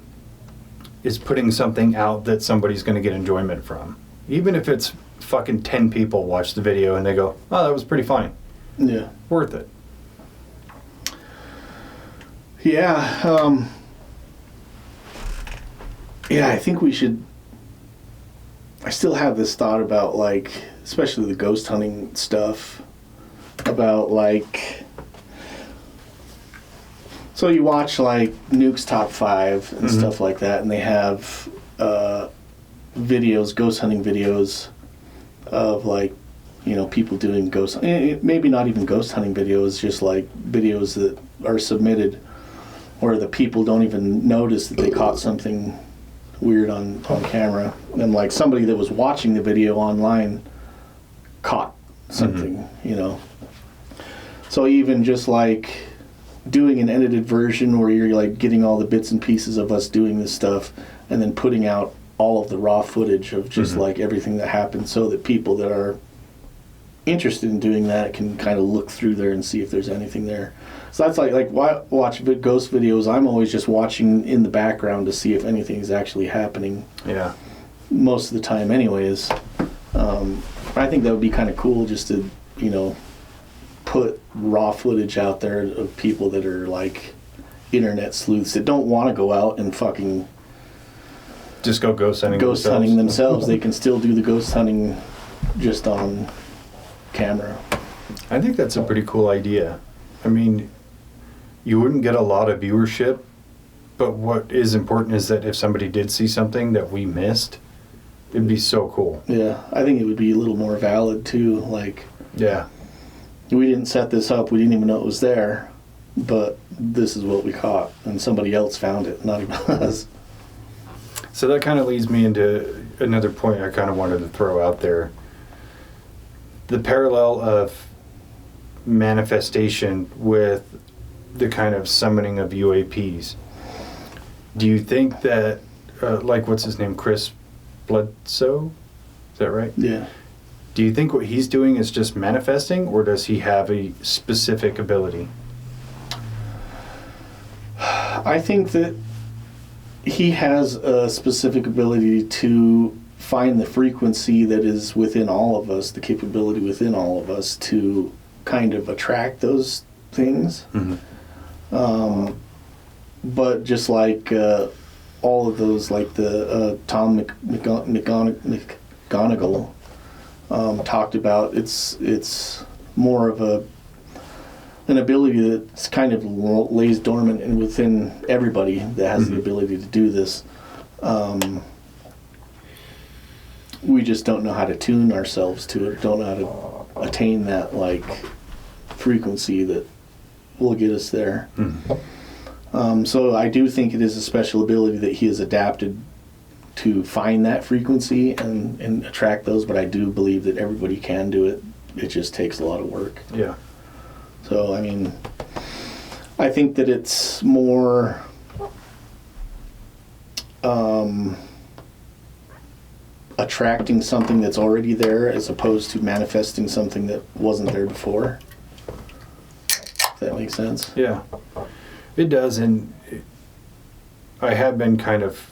is putting something out that somebody's going to get enjoyment from. Even if it's fucking 10 people watch the video and they go, oh, that was pretty funny. Yeah. Worth it. Yeah. I think we should. I still have this thought about, like, especially the ghost hunting stuff, about, like, so you watch, like, Nuke's Top 5 and stuff like that, and they have videos, ghost hunting videos of, like, people doing ghost, maybe not even ghost hunting videos, just, like, videos that are submitted where the people don't even notice that they caught something weird on camera. And, like, somebody that was watching the video online caught something, So even just, like, doing an edited version where you're, like, getting all the bits and pieces of us doing this stuff and then putting out all of the raw footage of just, like, everything that happened, so that people that are interested in doing that can kind of look through there and see if there's anything there. So that's like watch ghost videos, I'm always just watching in the background to see if anything's actually happening. Yeah. Most of the time anyways. I think that would be kind of cool, just to, put raw footage out there of people that are, like, internet sleuths that don't want to go out and fucking just go ghost hunting themselves. They can still do the ghost hunting just on camera. I think that's a pretty cool idea. I mean, you wouldn't get a lot of viewership, but what is important is that if somebody did see something that we missed, it'd be so cool. Yeah, I think it would be a little more valid too. Like, yeah, we didn't set this up, we didn't even know it was there, but this is what we caught, and somebody else found it, not even us. So that kind of leads me into another point I kind of wanted to throw out there. The parallel of manifestation with the kind of summoning of UAPs. Do you think that, like, what's his name, Chris Bledsoe? Is that right? Yeah. Do you think what he's doing is just manifesting, or does he have a specific ability? I think that he has a specific ability to find the frequency that is within all of us, the capability within all of us to kind of attract those things. Mm-hmm. But just like all of those, like the Tom McGonigal talked about, it's more of an ability that's kind of lays dormant and within everybody that has Mm-hmm. the ability to do this. We just don't know how to tune ourselves to it, don't know how to attain that like frequency that will get us there. Mm-hmm. So I do think it is a special ability that he has adapted to find that frequency and attract those, but I do believe that everybody can do it. It just takes a lot of work. Yeah. So, I mean, I think that it's more attracting something that's already there as opposed to manifesting something that wasn't there before. If that makes sense? Yeah. It does, and I have been kind of,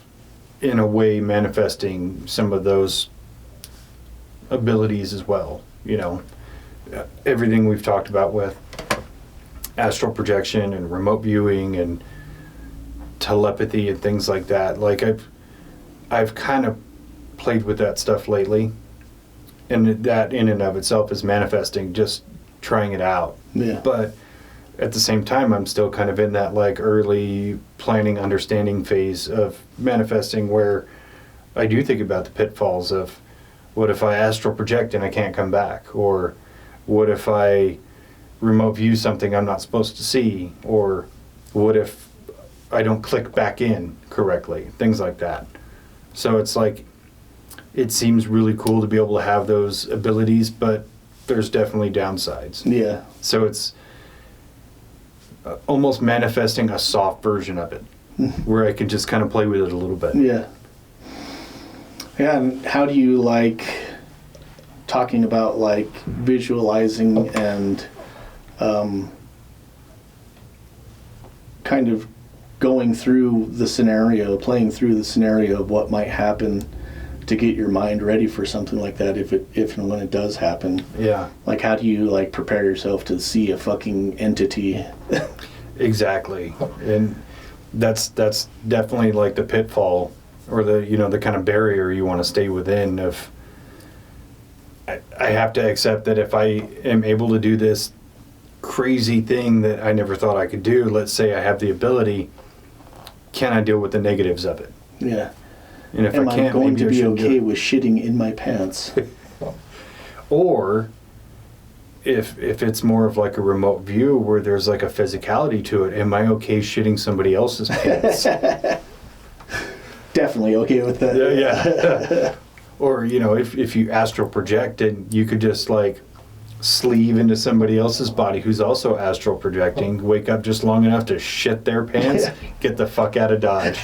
in a way, manifesting some of those abilities as well. You know, everything we've talked about with astral projection and remote viewing and telepathy and things like that. Like I've kind of played with that stuff lately, and that in and of itself is manifesting, just trying it out. Yeah. But at the same time, I'm still kind of in that like early planning, understanding phase of manifesting, where I do think about the pitfalls of, what if I astral project and I can't come back? Or what if I remote view something I'm not supposed to see? Or what if I don't click back in correctly? Things like that. So it's like, it seems really cool to be able to have those abilities, but there's definitely downsides. Yeah. So it's almost manifesting a soft version of it, where I can just kind of play with it a little bit. Yeah. Yeah, and how do you like talking about like visualizing and kind of going through the scenario, playing through the scenario of what might happen to get your mind ready for something like that if and when it does happen? Yeah. Like, how do you like prepare yourself to see a fucking entity? Exactly. And that's definitely like the pitfall, or the kind of barrier you want to stay within of, I have to accept that if I am able to do this crazy thing that I never thought I could do, let's say I have the ability, can I deal with the negatives of it? Yeah. And if Am I can't, I going maybe to I be shouldn't do okay it. with shitting in my pants? Or if it's more of like a remote view where there's like a physicality to it, am I okay shitting somebody else's pants? Definitely okay with that. Yeah. Or, if you astral project and you could just like sleeve into somebody else's body who's also astral projecting, wake up just long enough to shit their pants, get the fuck out of Dodge.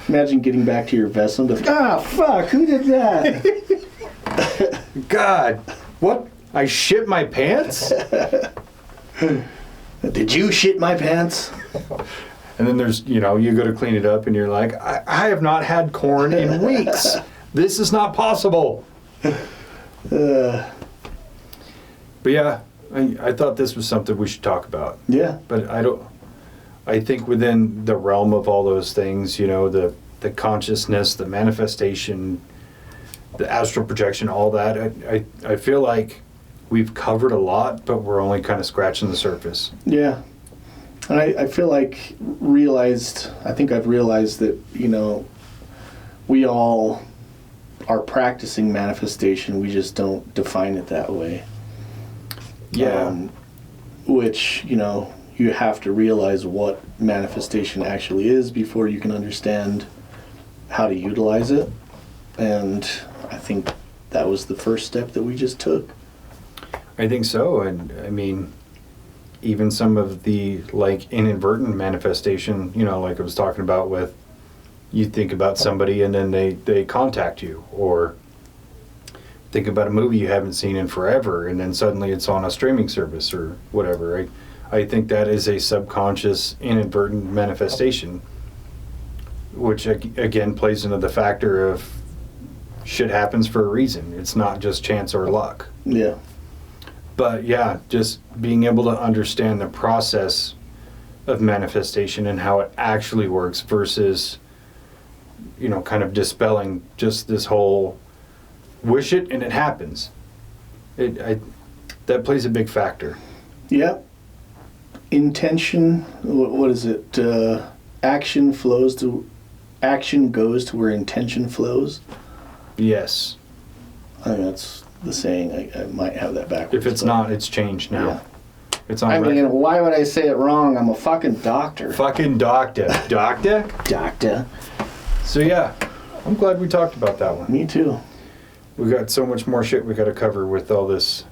Imagine getting back to your vessel and be like, fuck, who did that? God, what? I shit my pants? Did you shit my pants? And then there's, you go to clean it up and you're like, I have not had corn in weeks. This is not possible. But yeah, I thought this was something we should talk about. Yeah. But I think within the realm of all those things, the consciousness, the manifestation, the astral projection, all that, I feel like we've covered a lot, but we're only kind of scratching the surface. Yeah. And I feel like I think I've realized that, we all are practicing manifestation. We just don't define it that way. Yeah. Which, you have to realize what manifestation actually is before you can understand how to utilize it. And I think that was the first step that we just took. I think so. And I mean, even some of the like inadvertent manifestation, like I was talking about with, you think about somebody and then they contact you, or think about a movie you haven't seen in forever and then suddenly it's on a streaming service or whatever. I think that is a subconscious, inadvertent manifestation, which again plays into the factor of shit happens for a reason. It's not just chance or luck. Yeah. But yeah, just being able to understand the process of manifestation and how it actually works versus, you know, kind of dispelling just this whole wish it and it happens. That plays a big factor. Yeah. Intention, what is it? Action goes to where intention flows. Yes. I mean, that's the saying. I might have that backwards. If it's not, it's changed now. Yeah. It's on I record. mean, why would I say it wrong? I'm a fucking doctor. Fucking doctor. Doctor? Doctor. So yeah, I'm glad we talked about that one. Me too. We got so much more shit we got to cover with all this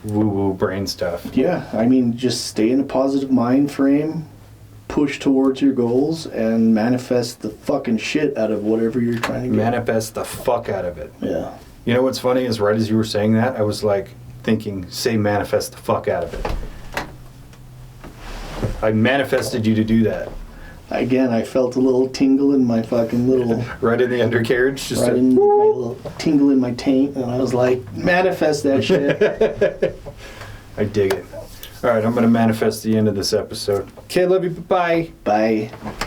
woo-woo brain stuff. Yeah, I mean, just stay in a positive mind frame, push towards your goals, and manifest the fucking shit out of whatever you're trying to get. Manifest the fuck out of it. Yeah. You know what's funny is right as you were saying that, I was like thinking, say manifest the fuck out of it. I manifested you to do that. Again, I felt a little tingle in my fucking little... Right in the undercarriage? Just right in my little tingle in my taint, and I was like, manifest that shit. I dig it. All right, I'm going to manifest the end of this episode. Okay, love you. Bye-bye. Bye.